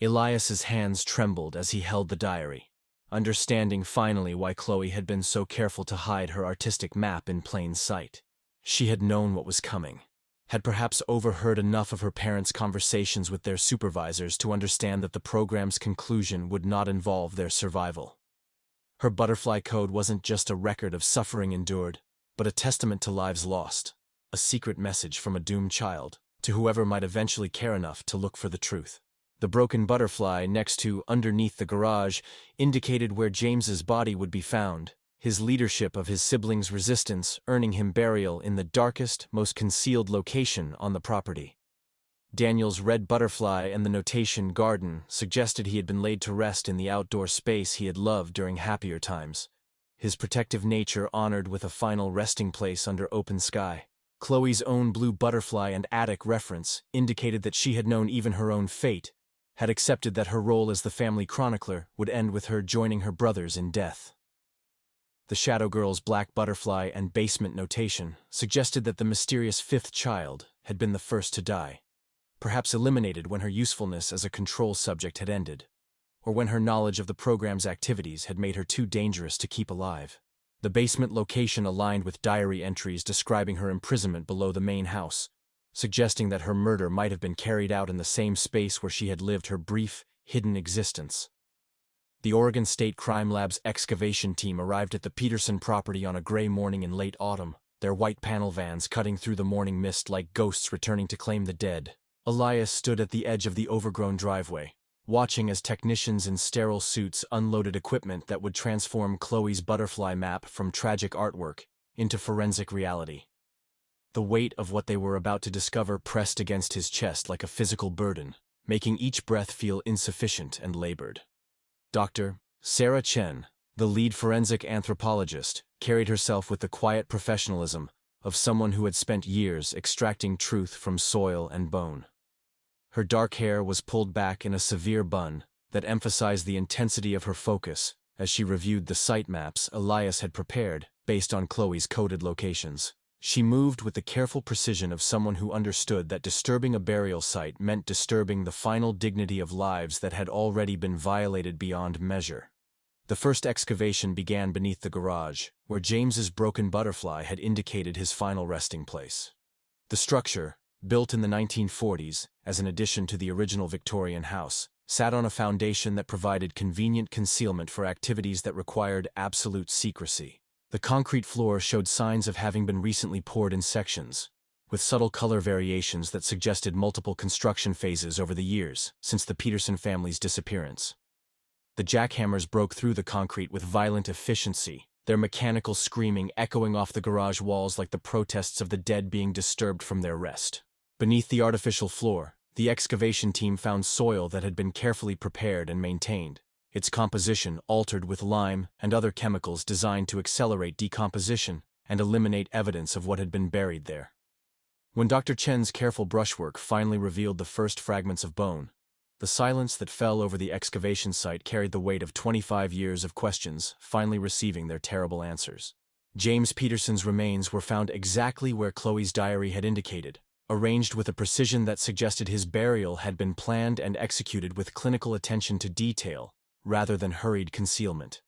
Elias's hands trembled as he held the diary, understanding finally why Chloe had been so careful to hide her artistic map in plain sight. She had known what was coming, had perhaps overheard enough of her parents' conversations with their supervisors to understand that the program's conclusion would not involve their survival. Her butterfly code wasn't just a record of suffering endured, but a testament to lives lost, a secret message from a doomed child to whoever might eventually care enough to look for the truth. The broken butterfly next to underneath the garage indicated where James's body would be found, his leadership of his siblings' resistance earning him burial in the darkest, most concealed location on the property. Daniel's red butterfly and the notation garden suggested he had been laid to rest in the outdoor space he had loved during happier times, his protective nature honored with a final resting place under open sky. Chloe's own blue butterfly and attic reference indicated that she had known even her own fate, had accepted that her role as the family chronicler would end with her joining her brothers in death. The Shadow Girl's black butterfly and basement notation suggested that the mysterious fifth child had been the first to die, perhaps eliminated when her usefulness as a control subject had ended, or when her knowledge of the program's activities had made her too dangerous to keep alive. The basement location aligned with diary entries describing her imprisonment below the main house, suggesting that her murder might have been carried out in the same space where she had lived her brief, hidden existence. The Oregon State Crime Lab's excavation team arrived at the Peterson property on a gray morning in late autumn, their white panel vans cutting through the morning mist like ghosts returning to claim the dead. Elias stood at the edge of the overgrown driveway, watching as technicians in sterile suits unloaded equipment that would transform Chloe's butterfly map from tragic artwork into forensic reality. The weight of what they were about to discover pressed against his chest like a physical burden, making each breath feel insufficient and labored. Dr. Sarah Chen, the lead forensic anthropologist, carried herself with the quiet professionalism of someone who had spent years extracting truth from soil and bone. Her dark hair was pulled back in a severe bun that emphasized the intensity of her focus as she reviewed the site maps Elias had prepared based on Chloe's coded locations. She moved with the careful precision of someone who understood that disturbing a burial site meant disturbing the final dignity of lives that had already been violated beyond measure. The first excavation began beneath the garage, where James's broken butterfly had indicated his final resting place. The structure, built in the 1940s as an addition to the original Victorian house, sat on a foundation that provided convenient concealment for activities that required absolute secrecy. The concrete floor showed signs of having been recently poured in sections, with subtle color variations that suggested multiple construction phases over the years since the Peterson family's disappearance. The jackhammers broke through the concrete with violent efficiency, their mechanical screaming echoing off the garage walls like the protests of the dead being disturbed from their rest. Beneath the artificial floor, the excavation team found soil that had been carefully prepared and maintained, its composition altered with lime and other chemicals designed to accelerate decomposition and eliminate evidence of what had been buried there. When Dr. Chen's careful brushwork finally revealed the first fragments of bone, the silence that fell over the excavation site carried the weight of 25 years of questions finally receiving their terrible answers. James Peterson's remains were found exactly where Chloe's diary had indicated, arranged with a precision that suggested his burial had been planned and executed with clinical attention to detail, rather than hurried concealment.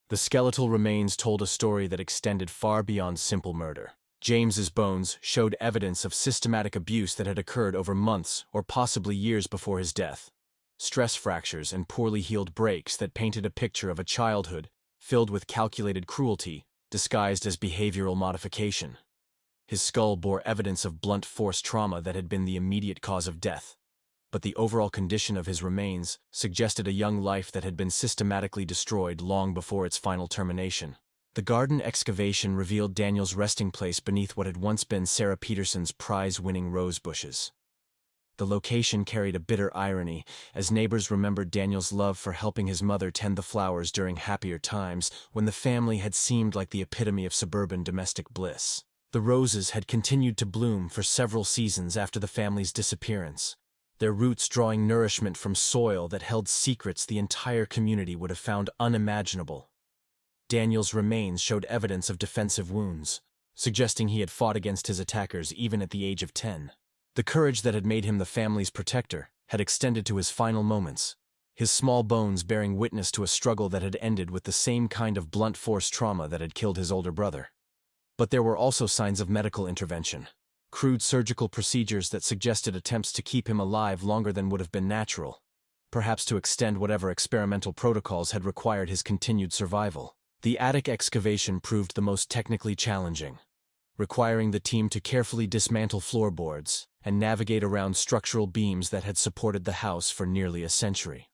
The skeletal remains told a story that extended far beyond simple murder. James's bones showed evidence of systematic abuse that had occurred over months or possibly years before his death. Stress fractures and poorly healed breaks that painted a picture of a childhood filled with calculated cruelty, disguised as behavioral modification. His skull bore evidence of blunt force trauma that had been the immediate cause of death, but the overall condition of his remains suggested a young life that had been systematically destroyed long before its final termination. The garden excavation revealed Daniel's resting place beneath what had once been Sarah Peterson's prize-winning rose bushes. The location carried a bitter irony, as neighbors remembered Daniel's love for helping his mother tend the flowers during happier times when the family had seemed like the epitome of suburban domestic bliss. The roses had continued to bloom for several seasons after the family's disappearance, their roots drawing nourishment from soil that held secrets the entire community would have found unimaginable. Daniel's remains showed evidence of defensive wounds, suggesting he had fought against his attackers even at the age of 10. The courage that had made him the family's protector had extended to his final moments, his small bones bearing witness to a struggle that had ended with the same kind of blunt force trauma that had killed his older brother. But there were also signs of medical intervention, crude surgical procedures that suggested attempts to keep him alive longer than would have been natural, perhaps to extend whatever experimental protocols had required his continued survival. The attic excavation proved the most technically challenging, requiring the team to carefully dismantle floorboards and navigate around structural beams that had supported the house for nearly a century.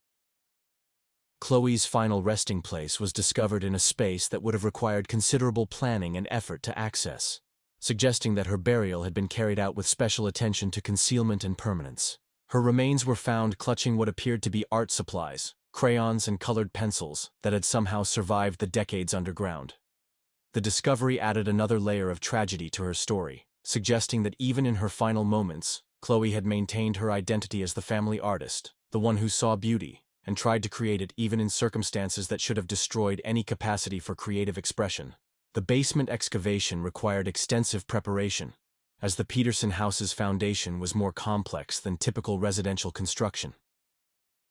Chloe's final resting place was discovered in a space that would have required considerable planning and effort to access, suggesting that her burial had been carried out with special attention to concealment and permanence. Her remains were found clutching what appeared to be art supplies, crayons and colored pencils that had somehow survived the decades underground. The discovery added another layer of tragedy to her story, suggesting that even in her final moments, Chloe had maintained her identity as the family artist, the one who saw beauty, and tried to create it even in circumstances that should have destroyed any capacity for creative expression. The basement excavation required extensive preparation, as the Peterson house's foundation was more complex than typical residential construction.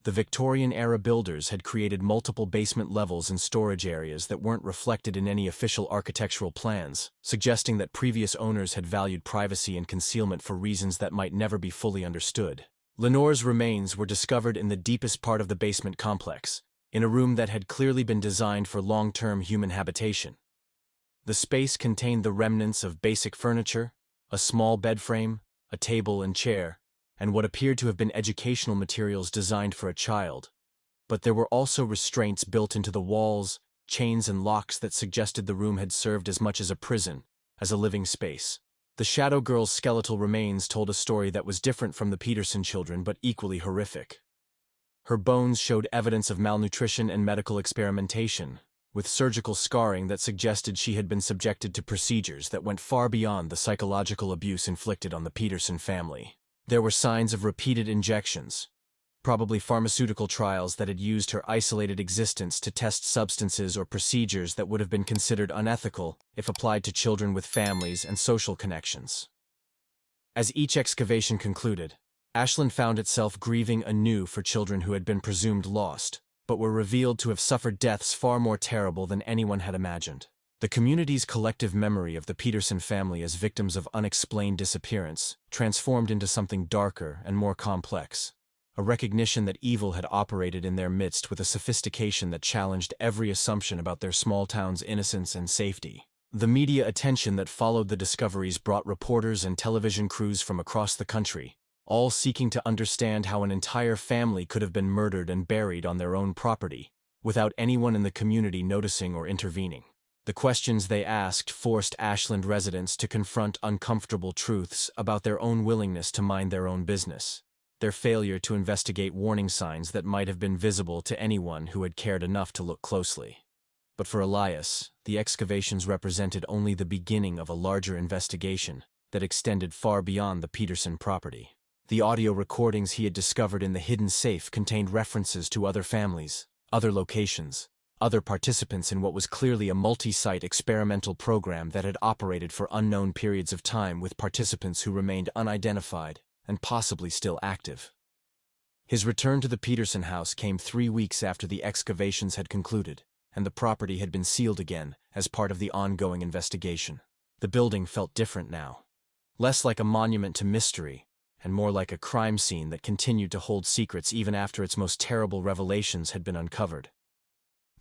The Victorian-era builders had created multiple basement levels and storage areas that weren't reflected in any official architectural plans, suggesting that previous owners had valued privacy and concealment for reasons that might never be fully understood. Lenore's remains were discovered in the deepest part of the basement complex, in a room that had clearly been designed for long-term human habitation. The space contained the remnants of basic furniture, a small bed frame, a table and chair, and what appeared to have been educational materials designed for a child. But there were also restraints built into the walls, chains and locks that suggested the room had served as much as a prison, as a living space. The Shadow Girl's skeletal remains told a story that was different from the Peterson children but equally horrific. Her bones showed evidence of malnutrition and medical experimentation, with surgical scarring that suggested she had been subjected to procedures that went far beyond the psychological abuse inflicted on the Peterson family. There were signs of repeated injections, probably pharmaceutical trials that had used her isolated existence to test substances or procedures that would have been considered unethical if applied to children with families and social connections. As each excavation concluded, Ashland found itself grieving anew for children who had been presumed lost, but were revealed to have suffered deaths far more terrible than anyone had imagined. The community's collective memory of the Peterson family as victims of unexplained disappearance transformed into something darker and more complex, a recognition that evil had operated in their midst with a sophistication that challenged every assumption about their small town's innocence and safety. The media attention that followed the discoveries brought reporters and television crews from across the country, all seeking to understand how an entire family could have been murdered and buried on their own property, without anyone in the community noticing or intervening. The questions they asked forced Ashland residents to confront uncomfortable truths about their own willingness to mind their own business. their failure to investigate warning signs that might have been visible to anyone who had cared enough to look closely. But for Elias, the excavations represented only the beginning of a larger investigation that extended far beyond the Peterson property. The audio recordings he had discovered in the hidden safe contained references to other families, other locations, other participants in what was clearly a multi-site experimental program that had operated for unknown periods of time with participants who remained unidentified and possibly still active. His return to the Peterson house came 3 weeks after the excavations had concluded, and the property had been sealed again as part of the ongoing investigation. The building felt different now, less like a monument to mystery, and more like a crime scene that continued to hold secrets even after its most terrible revelations had been uncovered.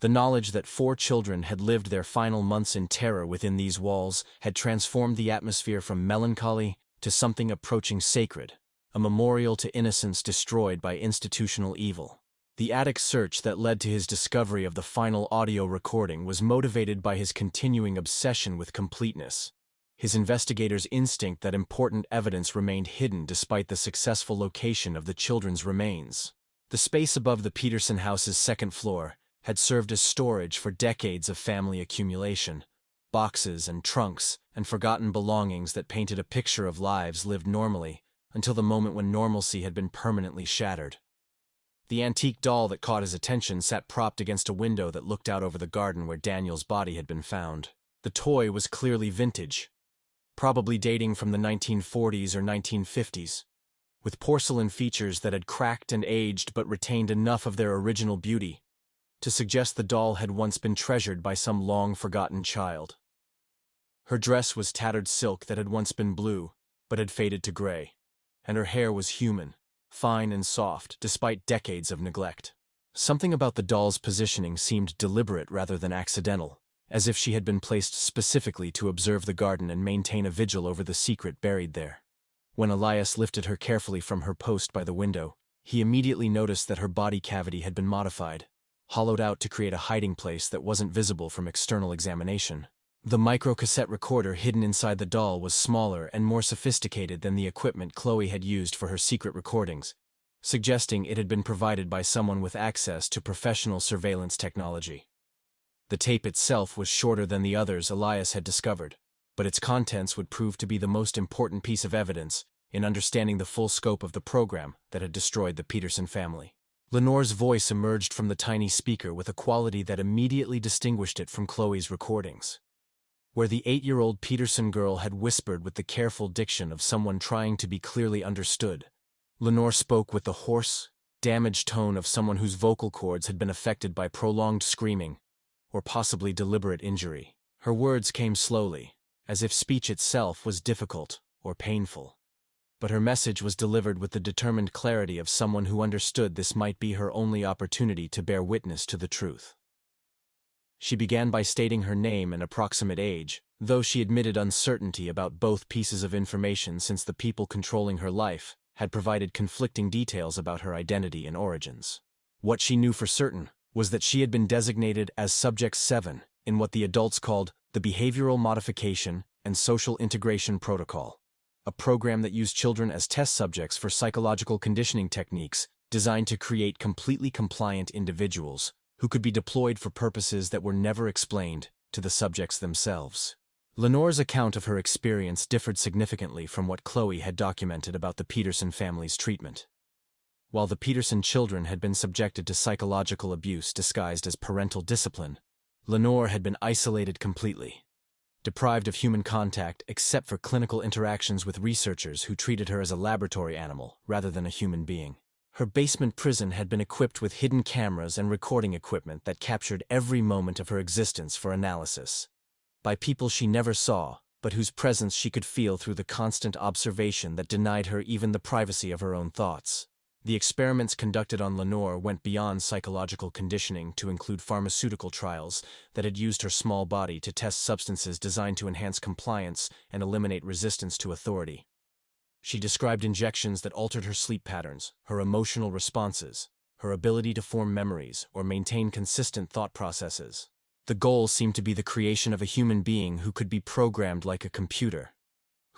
The knowledge that 4 children had lived their final months in terror within these walls had transformed the atmosphere from melancholy to something approaching sacred, a memorial to innocence destroyed by institutional evil. The attic search that led to his discovery of the final audio recording was motivated by his continuing obsession with completeness, his investigator's instinct that important evidence remained hidden despite the successful location of the children's remains. The space above the Peterson house's second floor had served as storage for decades of family accumulation, boxes and trunks and forgotten belongings that painted a picture of lives lived normally until the moment when normalcy had been permanently shattered. The antique doll that caught his attention sat propped against a window that looked out over the garden where Daniel's body had been found. The toy was clearly vintage, probably dating from the 1940s or 1950s, with porcelain features that had cracked and aged but retained enough of their original beauty to suggest the doll had once been treasured by some long-forgotten child. Her dress was tattered silk that had once been blue, but had faded to gray, and her hair was human, fine and soft, despite decades of neglect. Something about the doll's positioning seemed deliberate rather than accidental, as if she had been placed specifically to observe the garden and maintain a vigil over the secret buried there. When Elias lifted her carefully from her post by the window, he immediately noticed that her body cavity had been modified, hollowed out to create a hiding place that wasn't visible from external examination. The microcassette recorder hidden inside the doll was smaller and more sophisticated than the equipment Chloe had used for her secret recordings, suggesting it had been provided by someone with access to professional surveillance technology. The tape itself was shorter than the others Elias had discovered, but its contents would prove to be the most important piece of evidence in understanding the full scope of the program that had destroyed the Peterson family. Lenore's voice emerged from the tiny speaker with a quality that immediately distinguished it from Chloe's recordings. Where the 8-year-old Peterson girl had whispered with the careful diction of someone trying to be clearly understood, Lenore spoke with the hoarse, damaged tone of someone whose vocal cords had been affected by prolonged screaming or possibly deliberate injury. Her words came slowly, as if speech itself was difficult or painful. But her message was delivered with the determined clarity of someone who understood this might be her only opportunity to bear witness to the truth. She began by stating her name and approximate age, though she admitted uncertainty about both pieces of information since the people controlling her life had provided conflicting details about her identity and origins. What she knew for certain was that she had been designated as Subject 7 in what the adults called the Behavioral Modification and Social Integration Protocol, a program that used children as test subjects for psychological conditioning techniques designed to create completely compliant individuals who could be deployed for purposes that were never explained to the subjects themselves. Lenore's account of her experience differed significantly from what Chloe had documented about the Peterson family's treatment. While the Peterson children had been subjected to psychological abuse disguised as parental discipline, Lenore had been isolated completely, deprived of human contact except for clinical interactions with researchers who treated her as a laboratory animal rather than a human being. Her basement prison had been equipped with hidden cameras and recording equipment that captured every moment of her existence for analysis, by people she never saw, but whose presence she could feel through the constant observation that denied her even the privacy of her own thoughts. The experiments conducted on Lenore went beyond psychological conditioning to include pharmaceutical trials that had used her small body to test substances designed to enhance compliance and eliminate resistance to authority. She described injections that altered her sleep patterns, her emotional responses, her ability to form memories or maintain consistent thought processes. The goal seemed to be the creation of a human being who could be programmed like a computer,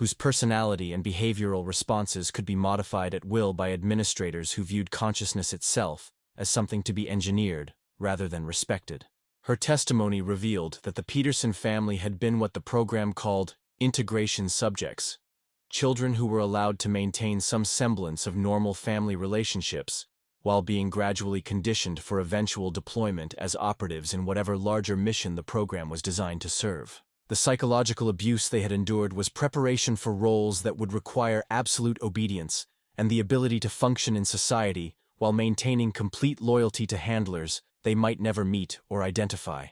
whose personality and behavioral responses could be modified at will by administrators who viewed consciousness itself as something to be engineered rather than respected. Her testimony revealed that the Peterson family had been what the program called integration subjects, children who were allowed to maintain some semblance of normal family relationships while being gradually conditioned for eventual deployment as operatives in whatever larger mission the program was designed to serve. The psychological abuse they had endured was preparation for roles that would require absolute obedience and the ability to function in society while maintaining complete loyalty to handlers they might never meet or identify.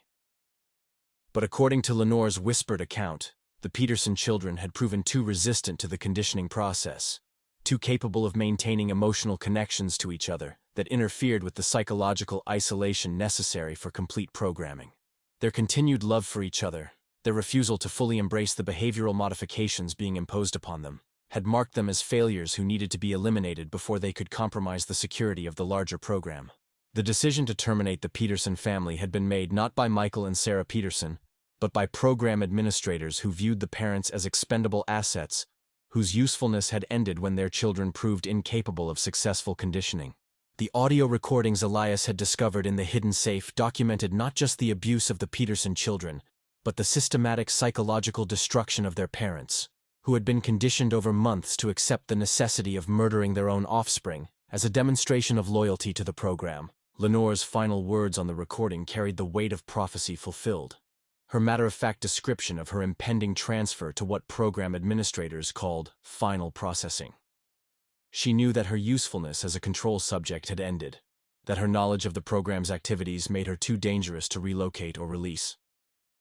But according to Lenore's whispered account, the Peterson children had proven too resistant to the conditioning process, too capable of maintaining emotional connections to each other that interfered with the psychological isolation necessary for complete programming. Their continued love for each other, their refusal to fully embrace the behavioral modifications being imposed upon them, had marked them as failures who needed to be eliminated before they could compromise the security of the larger program. The decision to terminate the Peterson family had been made not by Michael and Sarah Peterson, but by program administrators who viewed the parents as expendable assets, whose usefulness had ended when their children proved incapable of successful conditioning. The audio recordings Elias had discovered in the hidden safe documented not just the abuse of the Peterson children, but the systematic psychological destruction of their parents, who had been conditioned over months to accept the necessity of murdering their own offspring as a demonstration of loyalty to the program. Lenore's final words on the recording carried the weight of prophecy fulfilled. Her matter-of-fact description of her impending transfer to what program administrators called final processing. She knew that her usefulness as a control subject had ended, that her knowledge of the program's activities made her too dangerous to relocate or release.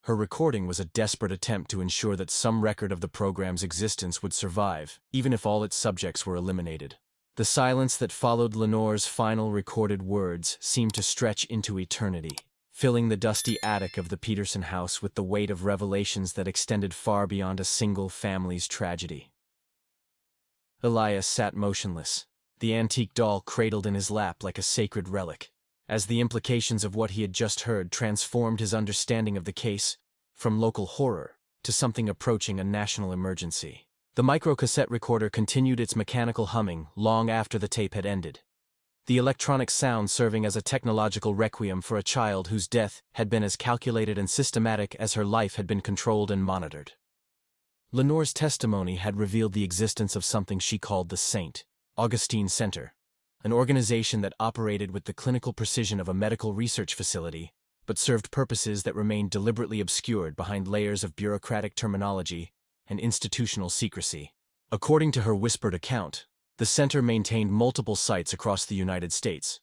Her recording was a desperate attempt to ensure that some record of the program's existence would survive, even if all its subjects were eliminated. The silence that followed Lenore's final recorded words seemed to stretch into eternity, filling the dusty attic of the Peterson house with the weight of revelations that extended far beyond a single family's tragedy. Elias sat motionless, the antique doll cradled in his lap like a sacred relic, as the implications of what he had just heard transformed his understanding of the case from local horror to something approaching a national emergency. The microcassette recorder continued its mechanical humming long after the tape had ended, the electronic sound serving as a technological requiem for a child whose death had been as calculated and systematic as her life had been controlled and monitored. Lenore's testimony had revealed the existence of something she called the St. Augustine Center, an organization that operated with the clinical precision of a medical research facility, but served purposes that remained deliberately obscured behind layers of bureaucratic terminology and institutional secrecy. According to her whispered account, the center maintained multiple sites across the United States,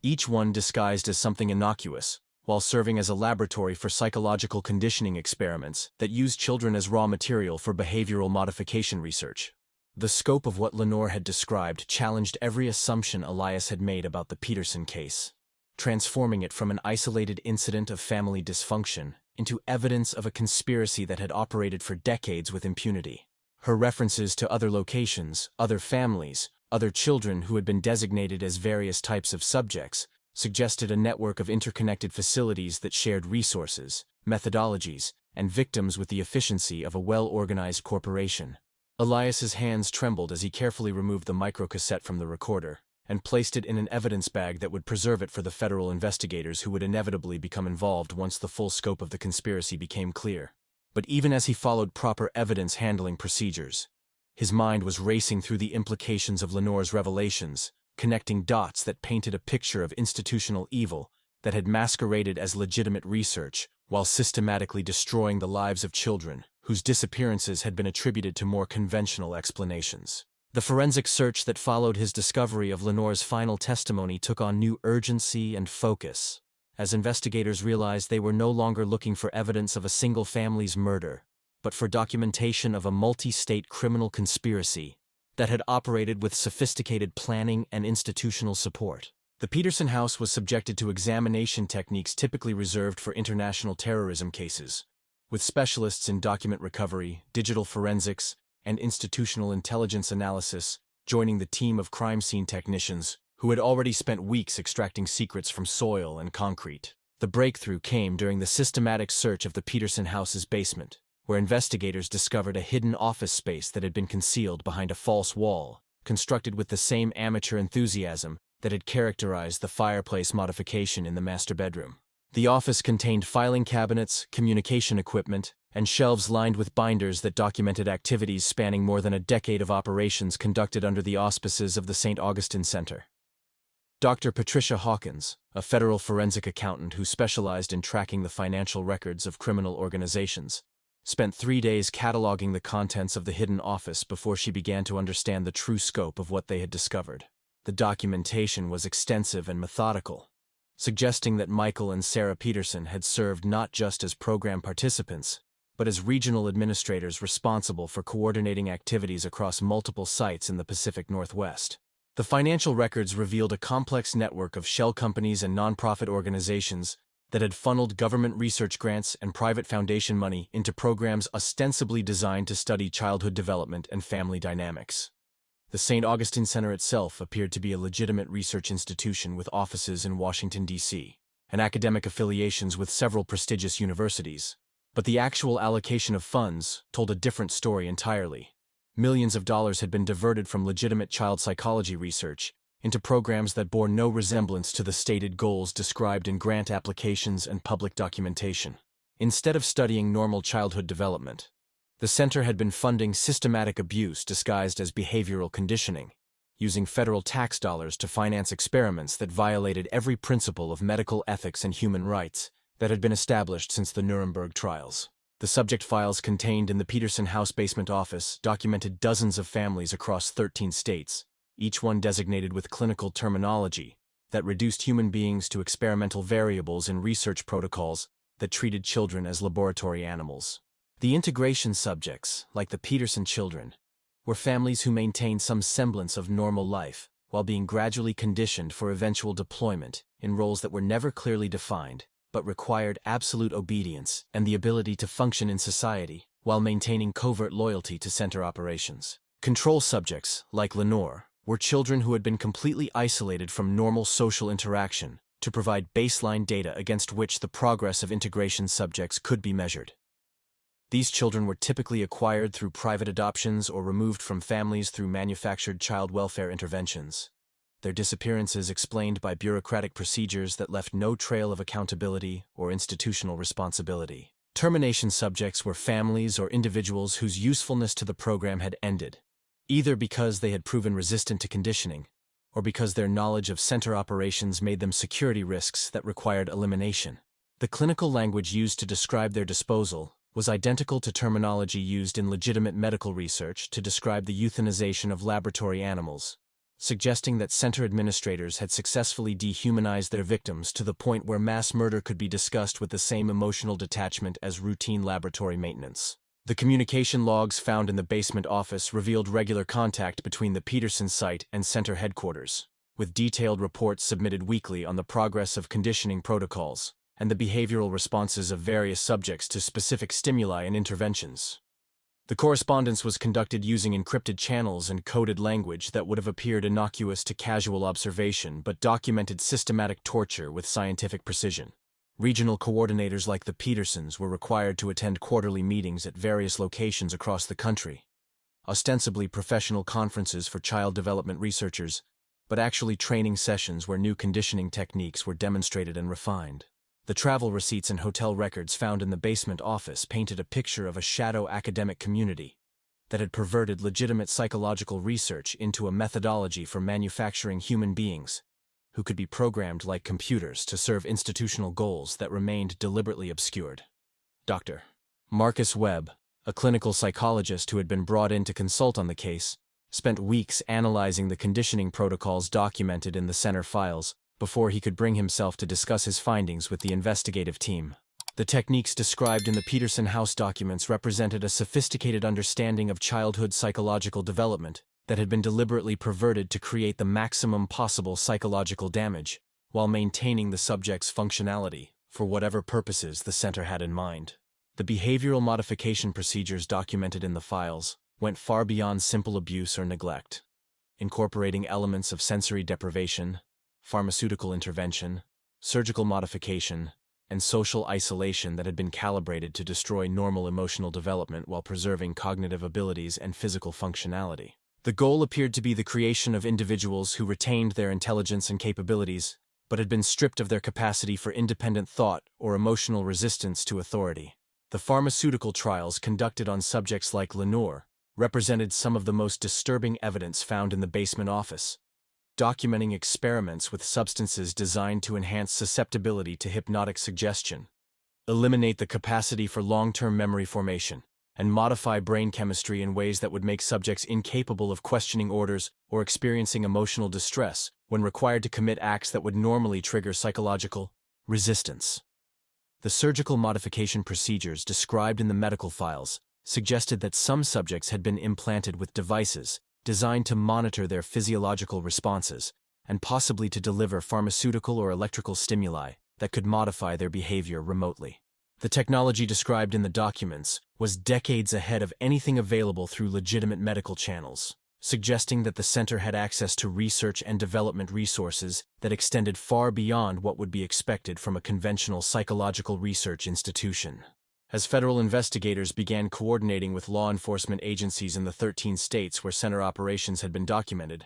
each one disguised as something innocuous, while serving as a laboratory for psychological conditioning experiments that used children as raw material for behavioral modification research. The scope of what Lenore had described challenged every assumption Elias had made about the Peterson case, transforming it from an isolated incident of family dysfunction into evidence of a conspiracy that had operated for decades with impunity. Her references to other locations, other families, other children who had been designated as various types of subjects, suggested a network of interconnected facilities that shared resources, methodologies, and victims with the efficiency of a well-organized corporation. Elias's hands trembled as he carefully removed the microcassette from the recorder and placed it in an evidence bag that would preserve it for the federal investigators who would inevitably become involved once the full scope of the conspiracy became clear. But even as he followed proper evidence handling procedures, his mind was racing through the implications of Lenore's revelations, connecting dots that painted a picture of institutional evil that had masqueraded as legitimate research while systematically destroying the lives of children whose disappearances had been attributed to more conventional explanations. The forensic search that followed his discovery of Lenore's final testimony took on new urgency and focus, as investigators realized they were no longer looking for evidence of a single family's murder, but for documentation of a multi-state criminal conspiracy that had operated with sophisticated planning and institutional support. The Peterson house was subjected to examination techniques typically reserved for international terrorism cases, with specialists in document recovery, digital forensics, and institutional intelligence analysis joining the team of crime scene technicians who had already spent weeks extracting secrets from soil and concrete. The breakthrough came during the systematic search of the Peterson house's basement, where investigators discovered a hidden office space that had been concealed behind a false wall, constructed with the same amateur enthusiasm that had characterized the fireplace modification in the master bedroom. The office contained filing cabinets, communication equipment, and shelves lined with binders that documented activities spanning more than a decade of operations conducted under the auspices of the St. Augustine Center. Dr. Patricia Hawkins, a federal forensic accountant who specialized in tracking the financial records of criminal organizations, spent 3 days cataloging the contents of the hidden office before she began to understand the true scope of what they had discovered. The documentation was extensive and methodical, suggesting that Michael and Sarah Peterson had served not just as program participants, but as regional administrators responsible for coordinating activities across multiple sites in the Pacific Northwest. The financial records revealed a complex network of shell companies and nonprofit organizations that had funneled government research grants and private foundation money into programs ostensibly designed to study childhood development and family dynamics. The St. Augustine Center itself appeared to be a legitimate research institution with offices in Washington, D.C., and academic affiliations with several prestigious universities. But the actual allocation of funds told a different story entirely. Millions of dollars had been diverted from legitimate child psychology research into programs that bore no resemblance to the stated goals described in grant applications and public documentation. Instead of studying normal childhood development, the center had been funding systematic abuse disguised as behavioral conditioning, using federal tax dollars to finance experiments that violated every principle of medical ethics and human rights that had been established since the Nuremberg trials. The subject files contained in the Peterson house basement office documented dozens of families across 13 states, each one designated with clinical terminology that reduced human beings to experimental variables in research protocols that treated children as laboratory animals. The integration subjects, like the Peterson children, were families who maintained some semblance of normal life while being gradually conditioned for eventual deployment in roles that were never clearly defined, but required absolute obedience and the ability to function in society while maintaining covert loyalty to center operations. Control subjects, like Lenore, were children who had been completely isolated from normal social interaction to provide baseline data against which the progress of integration subjects could be measured. These children were typically acquired through private adoptions or removed from families through manufactured child welfare interventions. Their disappearances explained by bureaucratic procedures that left no trail of accountability or institutional responsibility. Termination subjects were families or individuals whose usefulness to the program had ended, either because they had proven resistant to conditioning, or because their knowledge of center operations made them security risks that required elimination. The clinical language used to describe their disposal was identical to terminology used in legitimate medical research to describe the euthanization of laboratory animals, suggesting that center administrators had successfully dehumanized their victims to the point where mass murder could be discussed with the same emotional detachment as routine laboratory maintenance. The communication logs found in the basement office revealed regular contact between the Peterson site and center headquarters, with detailed reports submitted weekly on the progress of conditioning protocols and the behavioral responses of various subjects to specific stimuli and interventions. The correspondence was conducted using encrypted channels and coded language that would have appeared innocuous to casual observation but documented systematic torture with scientific precision. Regional coordinators like the Petersons were required to attend quarterly meetings at various locations across the country, ostensibly professional conferences for child development researchers, but actually training sessions where new conditioning techniques were demonstrated and refined. The travel receipts and hotel records found in the basement office painted a picture of a shadow academic community that had perverted legitimate psychological research into a methodology for manufacturing human beings who could be programmed like computers to serve institutional goals that remained deliberately obscured. Dr. Marcus Webb, a clinical psychologist who had been brought in to consult on the case, spent weeks analyzing the conditioning protocols documented in the center files before he could bring himself to discuss his findings with the investigative team. The techniques described in the Peterson house documents represented a sophisticated understanding of childhood psychological development that had been deliberately perverted to create the maximum possible psychological damage, while maintaining the subject's functionality for whatever purposes the center had in mind. The behavioral modification procedures documented in the files went far beyond simple abuse or neglect, incorporating elements of sensory deprivation, pharmaceutical intervention, surgical modification, and social isolation that had been calibrated to destroy normal emotional development while preserving cognitive abilities and physical functionality. The goal appeared to be the creation of individuals who retained their intelligence and capabilities, but had been stripped of their capacity for independent thought or emotional resistance to authority. The pharmaceutical trials conducted on subjects like Lenore represented some of the most disturbing evidence found in the basement office, documenting experiments with substances designed to enhance susceptibility to hypnotic suggestion, eliminate the capacity for long-term memory formation, and modify brain chemistry in ways that would make subjects incapable of questioning orders or experiencing emotional distress when required to commit acts that would normally trigger psychological resistance. The surgical modification procedures described in the medical files suggested that some subjects had been implanted with devices designed to monitor their physiological responses and possibly to deliver pharmaceutical or electrical stimuli that could modify their behavior remotely. The technology described in the documents was decades ahead of anything available through legitimate medical channels, suggesting that the center had access to research and development resources that extended far beyond what would be expected from a conventional psychological research institution. As federal investigators began coordinating with law enforcement agencies in the 13 states where center operations had been documented,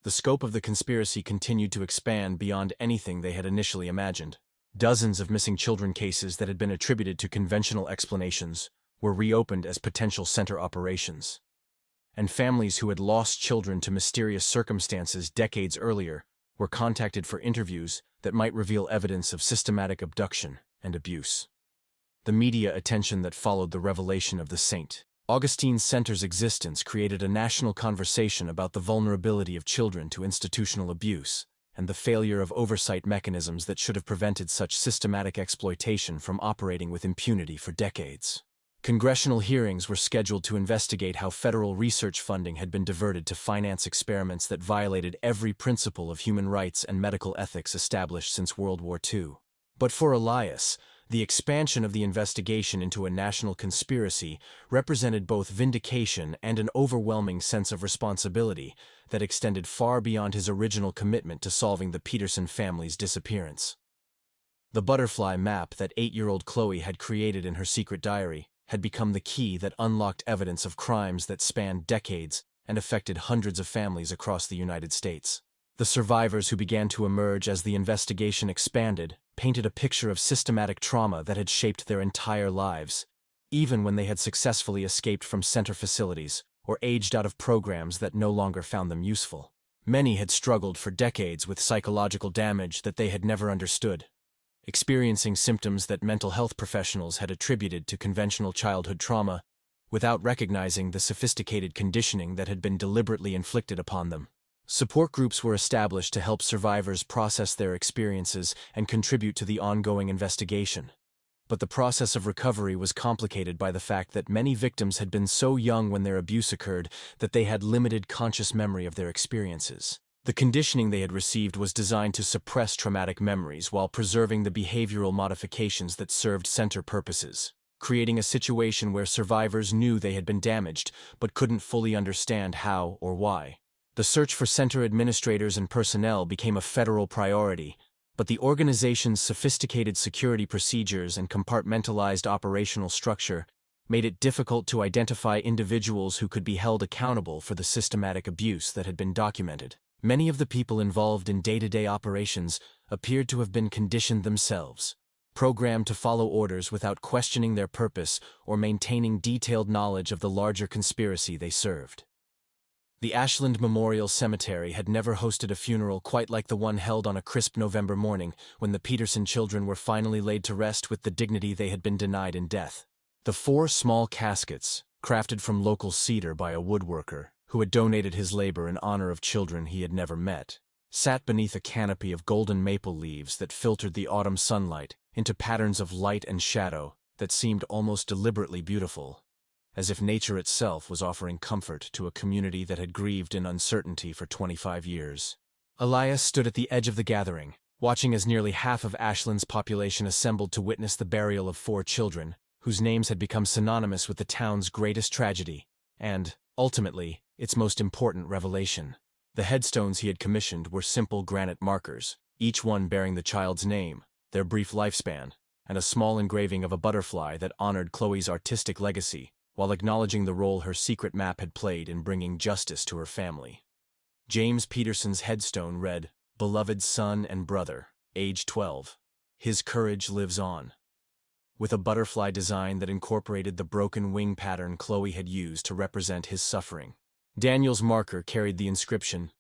the scope of the conspiracy continued to expand beyond anything they had initially imagined. Dozens of missing children cases that had been attributed to conventional explanations were reopened as potential center operations, and families who had lost children to mysterious circumstances decades earlier were contacted for interviews that might reveal evidence of systematic abduction and abuse. The media attention that followed the revelation of the St. Augustine Center's existence created a national conversation about the vulnerability of children to institutional abuse and the failure of oversight mechanisms that should have prevented such systematic exploitation from operating with impunity for decades. Congressional hearings were scheduled to investigate how federal research funding had been diverted to finance experiments that violated every principle of human rights and medical ethics established since World War II. But for Elias, the expansion of the investigation into a national conspiracy represented both vindication and an overwhelming sense of responsibility that extended far beyond his original commitment to solving the Peterson family's disappearance. The butterfly map that 8-year-old Chloe had created in her secret diary had become the key that unlocked evidence of crimes that spanned decades and affected hundreds of families across the United States. The survivors who began to emerge as the investigation expanded painted a picture of systematic trauma that had shaped their entire lives, even when they had successfully escaped from center facilities or aged out of programs that no longer found them useful. Many had struggled for decades with psychological damage that they had never understood, experiencing symptoms that mental health professionals had attributed to conventional childhood trauma without recognizing the sophisticated conditioning that had been deliberately inflicted upon them. Support groups were established to help survivors process their experiences and contribute to the ongoing investigation. But the process of recovery was complicated by the fact that many victims had been so young when their abuse occurred that they had limited conscious memory of their experiences. The conditioning they had received was designed to suppress traumatic memories while preserving the behavioral modifications that served center purposes, creating a situation where survivors knew they had been damaged but couldn't fully understand how or why. The search for center administrators and personnel became a federal priority, but the organization's sophisticated security procedures and compartmentalized operational structure made it difficult to identify individuals who could be held accountable for the systematic abuse that had been documented. Many of the people involved in day-to-day operations appeared to have been conditioned themselves, programmed to follow orders without questioning their purpose or maintaining detailed knowledge of the larger conspiracy they served. The Ashland Memorial Cemetery had never hosted a funeral quite like the one held on a crisp November morning when the Peterson children were finally laid to rest with the dignity they had been denied in death. The 4 small caskets, crafted from local cedar by a woodworker who had donated his labor in honor of children he had never met, sat beneath a canopy of golden maple leaves that filtered the autumn sunlight into patterns of light and shadow that seemed almost deliberately beautiful, as if nature itself was offering comfort to a community that had grieved in uncertainty for 25 years. Elias stood at the edge of the gathering, watching as nearly half of Ashland's population assembled to witness the burial of 4 children, whose names had become synonymous with the town's greatest tragedy, and, ultimately, its most important revelation. The headstones he had commissioned were simple granite markers, each one bearing the child's name, their brief lifespan, and a small engraving of a butterfly that honored Chloe's artistic legacy, while acknowledging the role her secret map had played in bringing justice to her family. James Peterson's headstone read, "Beloved son and brother, age 12. His courage lives on," with a butterfly design that incorporated the broken wing pattern Chloe had used to represent his suffering. Daniel's marker carried the inscription,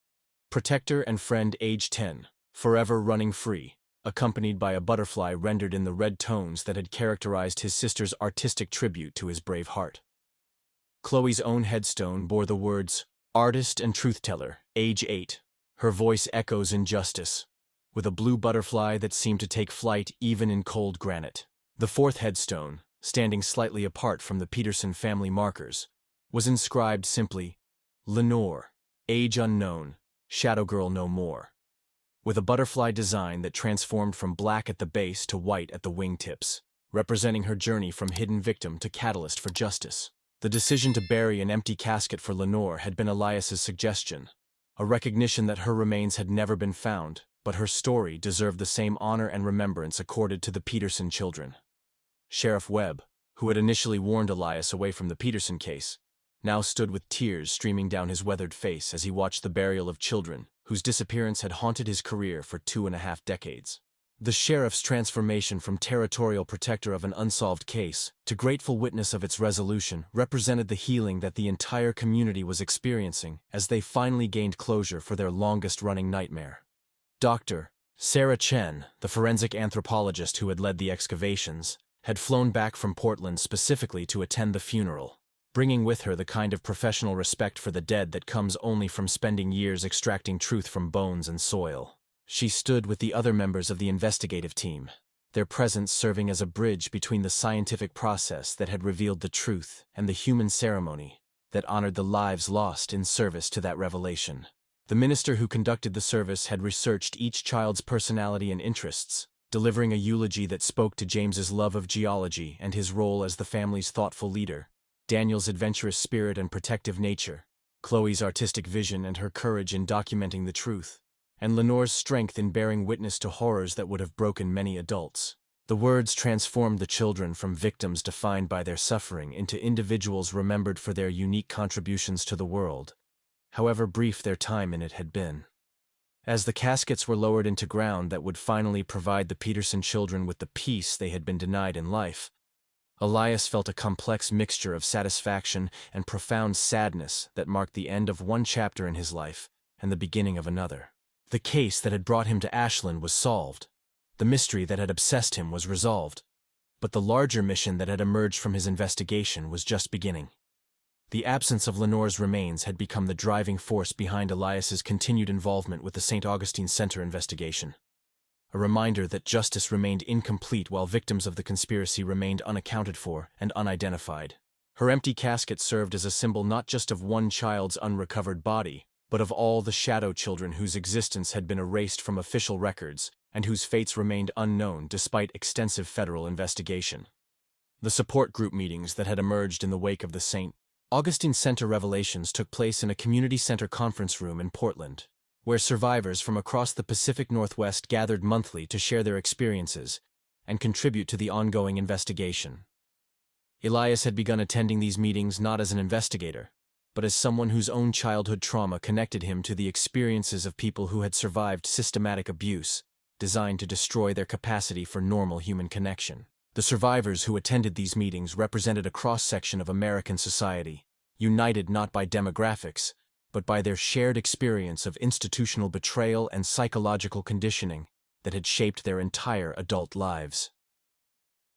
"Protector and friend age 10, forever running free," accompanied by a butterfly rendered in the red tones that had characterized his sister's artistic tribute to his brave heart. Chloe's own headstone bore the words, "Artist and truth-teller, age 8. Her voice echoes injustice," with a blue butterfly that seemed to take flight even in cold granite. The fourth headstone, standing slightly apart from the Peterson family markers, was inscribed simply, "Lenore, age unknown, shadow girl no more," with a butterfly design that transformed from black at the base to white at the wingtips, representing her journey from hidden victim to catalyst for justice. The decision to bury an empty casket for Lenore had been Elias's suggestion, a recognition that her remains had never been found, but her story deserved the same honor and remembrance accorded to the Peterson children. Sheriff Webb, who had initially warned Elias away from the Peterson case, now stood with tears streaming down his weathered face as he watched the burial of children whose disappearance had haunted his career for 2.5 decades. The sheriff's transformation from territorial protector of an unsolved case to grateful witness of its resolution represented the healing that the entire community was experiencing as they finally gained closure for their longest-running nightmare. Dr. Sarah Chen, the forensic anthropologist who had led the excavations, had flown back from Portland specifically to attend the funeral, bringing with her the kind of professional respect for the dead that comes only from spending years extracting truth from bones and soil. She stood with the other members of the investigative team, their presence serving as a bridge between the scientific process that had revealed the truth and the human ceremony that honored the lives lost in service to that revelation. The minister who conducted the service had researched each child's personality and interests, delivering a eulogy that spoke to James's love of geology and his role as the family's thoughtful leader, Daniel's adventurous spirit and protective nature, Chloe's artistic vision and her courage in documenting the truth, and Lenore's strength in bearing witness to horrors that would have broken many adults. The words transformed the children from victims defined by their suffering into individuals remembered for their unique contributions to the world, however brief their time in it had been. As the caskets were lowered into ground that would finally provide the Peterson children with the peace they had been denied in life, Elias felt a complex mixture of satisfaction and profound sadness that marked the end of one chapter in his life and the beginning of another. The case that had brought him to Ashland was solved. The mystery that had obsessed him was resolved. But the larger mission that had emerged from his investigation was just beginning. The absence of Lenore's remains had become the driving force behind Elias's continued involvement with the St. Augustine Center investigation. A reminder that justice remained incomplete while victims of the conspiracy remained unaccounted for and unidentified. Her empty casket served as a symbol not just of one child's unrecovered body, but of all the shadow children whose existence had been erased from official records and whose fates remained unknown despite extensive federal investigation. The support group meetings that had emerged in the wake of the St. Augustine Center revelations took place in a community center conference room in Portland, where survivors from across the Pacific Northwest gathered monthly to share their experiences and contribute to the ongoing investigation. Elias had begun attending these meetings not as an investigator, but as someone whose own childhood trauma connected him to the experiences of people who had survived systematic abuse, designed to destroy their capacity for normal human connection. The survivors who attended these meetings represented a cross-section of American society, united not by demographics, but by their shared experience of institutional betrayal and psychological conditioning that had shaped their entire adult lives.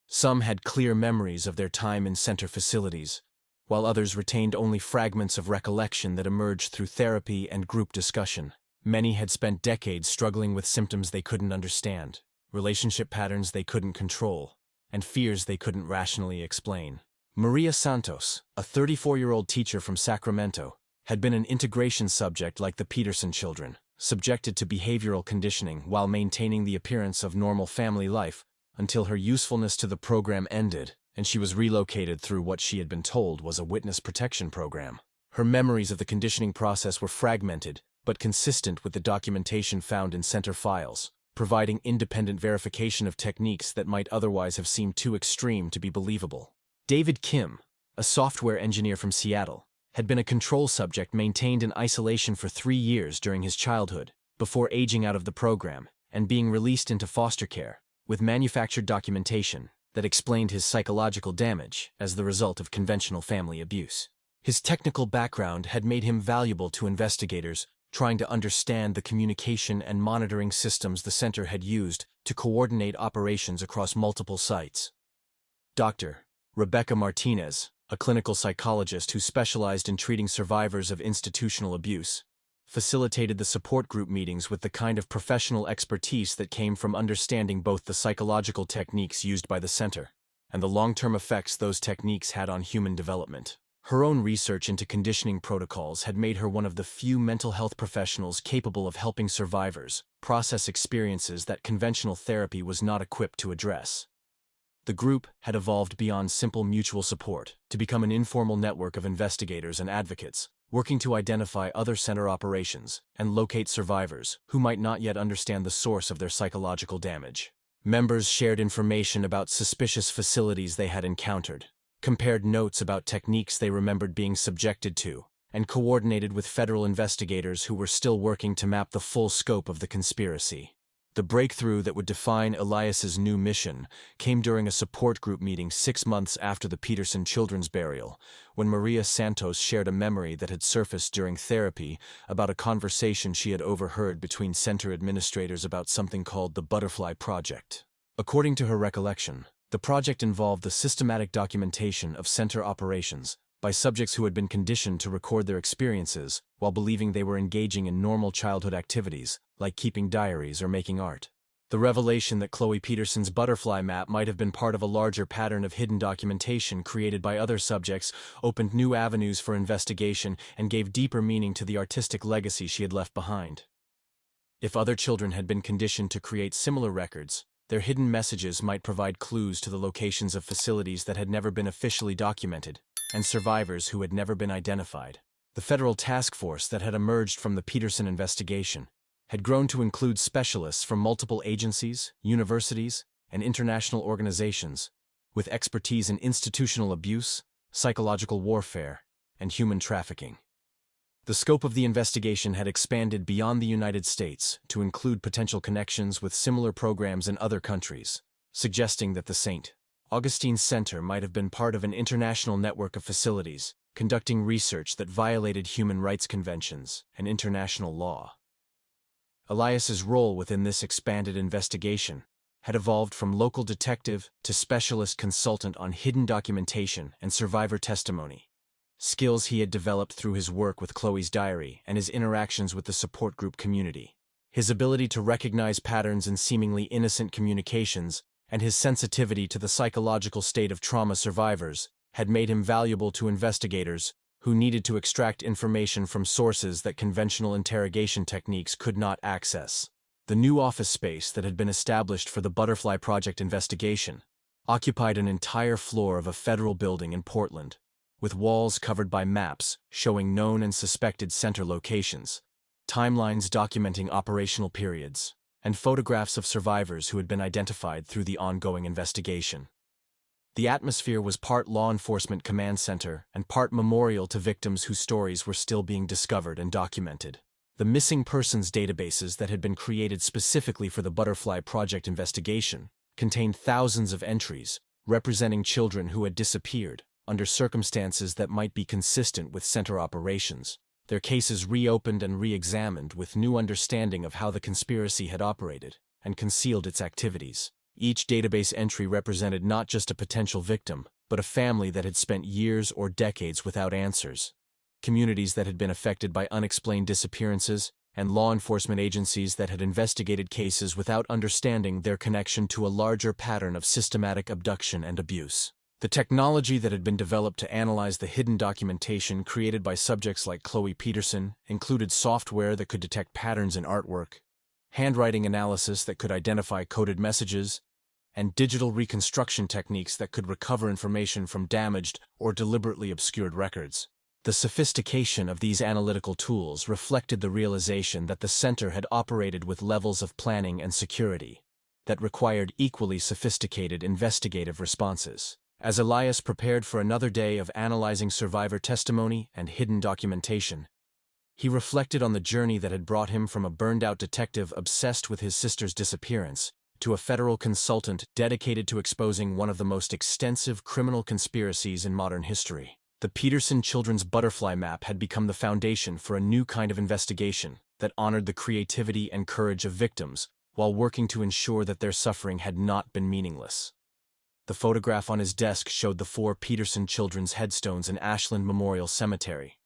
Some had clear memories of their time in center facilities, while others retained only fragments of recollection that emerged through therapy and group discussion. Many had spent decades struggling with symptoms they couldn't understand, relationship patterns they couldn't control, and fears they couldn't rationally explain. Maria Santos, a 34-year-old teacher from Sacramento, had been an integration subject like the Peterson children, subjected to behavioral conditioning while maintaining the appearance of normal family life until her usefulness to the program ended and she was relocated through what she had been told was a witness protection program. Her memories of the conditioning process were fragmented but consistent with the documentation found in center files, providing independent verification of techniques that might otherwise have seemed too extreme to be believable. David Kim, a software engineer from Seattle, had been a control subject maintained in isolation for 3 years during his childhood, before aging out of the program and being released into foster care, with manufactured documentation that explained his psychological damage as the result of conventional family abuse. His technical background had made him valuable to investigators trying to understand the communication and monitoring systems the center had used to coordinate operations across multiple sites. Dr. Rebecca Martinez, a clinical psychologist who specialized in treating survivors of institutional abuse, facilitated the support group meetings with the kind of professional expertise that came from understanding both the psychological techniques used by the center and the long-term effects those techniques had on human development. Her own research into conditioning protocols had made her one of the few mental health professionals capable of helping survivors process experiences that conventional therapy was not equipped to address. The group had evolved beyond simple mutual support to become an informal network of investigators and advocates, working to identify other center operations and locate survivors who might not yet understand the source of their psychological damage. Members shared information about suspicious facilities they had encountered, compared notes about techniques they remembered being subjected to, and coordinated with federal investigators who were still working to map the full scope of the conspiracy. The breakthrough that would define Elias's new mission came during a support group meeting 6 months after the Peterson children's burial, when Maria Santos shared a memory that had surfaced during therapy about a conversation she had overheard between center administrators about something called the Butterfly Project. According to her recollection, the project involved the systematic documentation of center operations by subjects who had been conditioned to record their experiences while believing they were engaging in normal childhood activities, like keeping diaries or making art. The revelation that Chloe Peterson's butterfly map might have been part of a larger pattern of hidden documentation created by other subjects opened new avenues for investigation and gave deeper meaning to the artistic legacy she had left behind. If other children had been conditioned to create similar records, their hidden messages might provide clues to the locations of facilities that had never been officially documented, and survivors who had never been identified. The federal task force that had emerged from the Peterson investigation had grown to include specialists from multiple agencies, universities, and international organizations, with expertise in institutional abuse, psychological warfare, and human trafficking. The scope of the investigation had expanded beyond the United States to include potential connections with similar programs in other countries, suggesting that the St. Augustine Center might have been part of an international network of facilities conducting research that violated human rights conventions and international law. Elias's role within this expanded investigation had evolved from local detective to specialist consultant on hidden documentation and survivor testimony, skills he had developed through his work with Chloe's diary and his interactions with the support group community. His ability to recognize patterns in seemingly innocent communications and his sensitivity to the psychological state of trauma survivors had made him valuable to investigators who needed to extract information from sources that conventional interrogation techniques could not access. The new office space that had been established for the Butterfly Project investigation occupied an entire floor of a federal building in Portland, with walls covered by maps showing known and suspected center locations, timelines documenting operational periods, and photographs of survivors who had been identified through the ongoing investigation. The atmosphere was part law enforcement command center and part memorial to victims whose stories were still being discovered and documented. The missing persons databases that had been created specifically for the Butterfly Project investigation contained thousands of entries representing children who had disappeared under circumstances that might be consistent with center operations, their cases reopened and re-examined with new understanding of how the conspiracy had operated and concealed its activities. Each database entry represented not just a potential victim, but a family that had spent years or decades without answers, communities that had been affected by unexplained disappearances, and law enforcement agencies that had investigated cases without understanding their connection to a larger pattern of systematic abduction and abuse. The technology that had been developed to analyze the hidden documentation created by subjects like Chloe Peterson included software that could detect patterns in artwork, handwriting analysis that could identify coded messages, and digital reconstruction techniques that could recover information from damaged or deliberately obscured records. The sophistication of these analytical tools reflected the realization that the center had operated with levels of planning and security that required equally sophisticated investigative responses. As Elias prepared for another day of analyzing survivor testimony and hidden documentation, he reflected on the journey that had brought him from a burned-out detective obsessed with his sister's disappearance to a federal consultant dedicated to exposing one of the most extensive criminal conspiracies in modern history. The Peterson Children's Butterfly Map had become the foundation for a new kind of investigation that honored the creativity and courage of victims while working to ensure that their suffering had not been meaningless. The photograph on his desk showed the 4 Peterson children's headstones in Ashland Memorial Cemetery,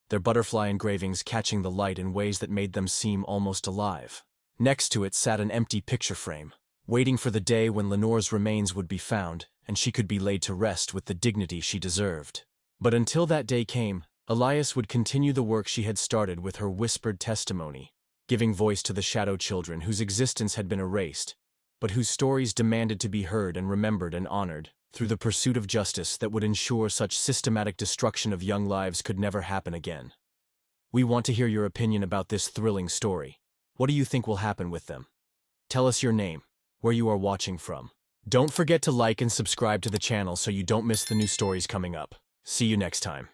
their butterfly engravings catching the light in ways that made them seem almost alive. Next to it sat an empty picture frame, waiting for the day when Lenore's remains would be found and she could be laid to rest with the dignity she deserved. But until that day came, Elias would continue the work she had started with her whispered testimony, giving voice to the shadow children whose existence had been erased, but whose stories demanded to be heard and remembered and honored through the pursuit of justice that would ensure such systematic destruction of young lives could never happen again. We want to hear your opinion about this thrilling story. What do you think will happen with them? Tell us your name, where you are watching from. Don't forget to like and subscribe to the channel so you don't miss the new stories coming up. See you next time.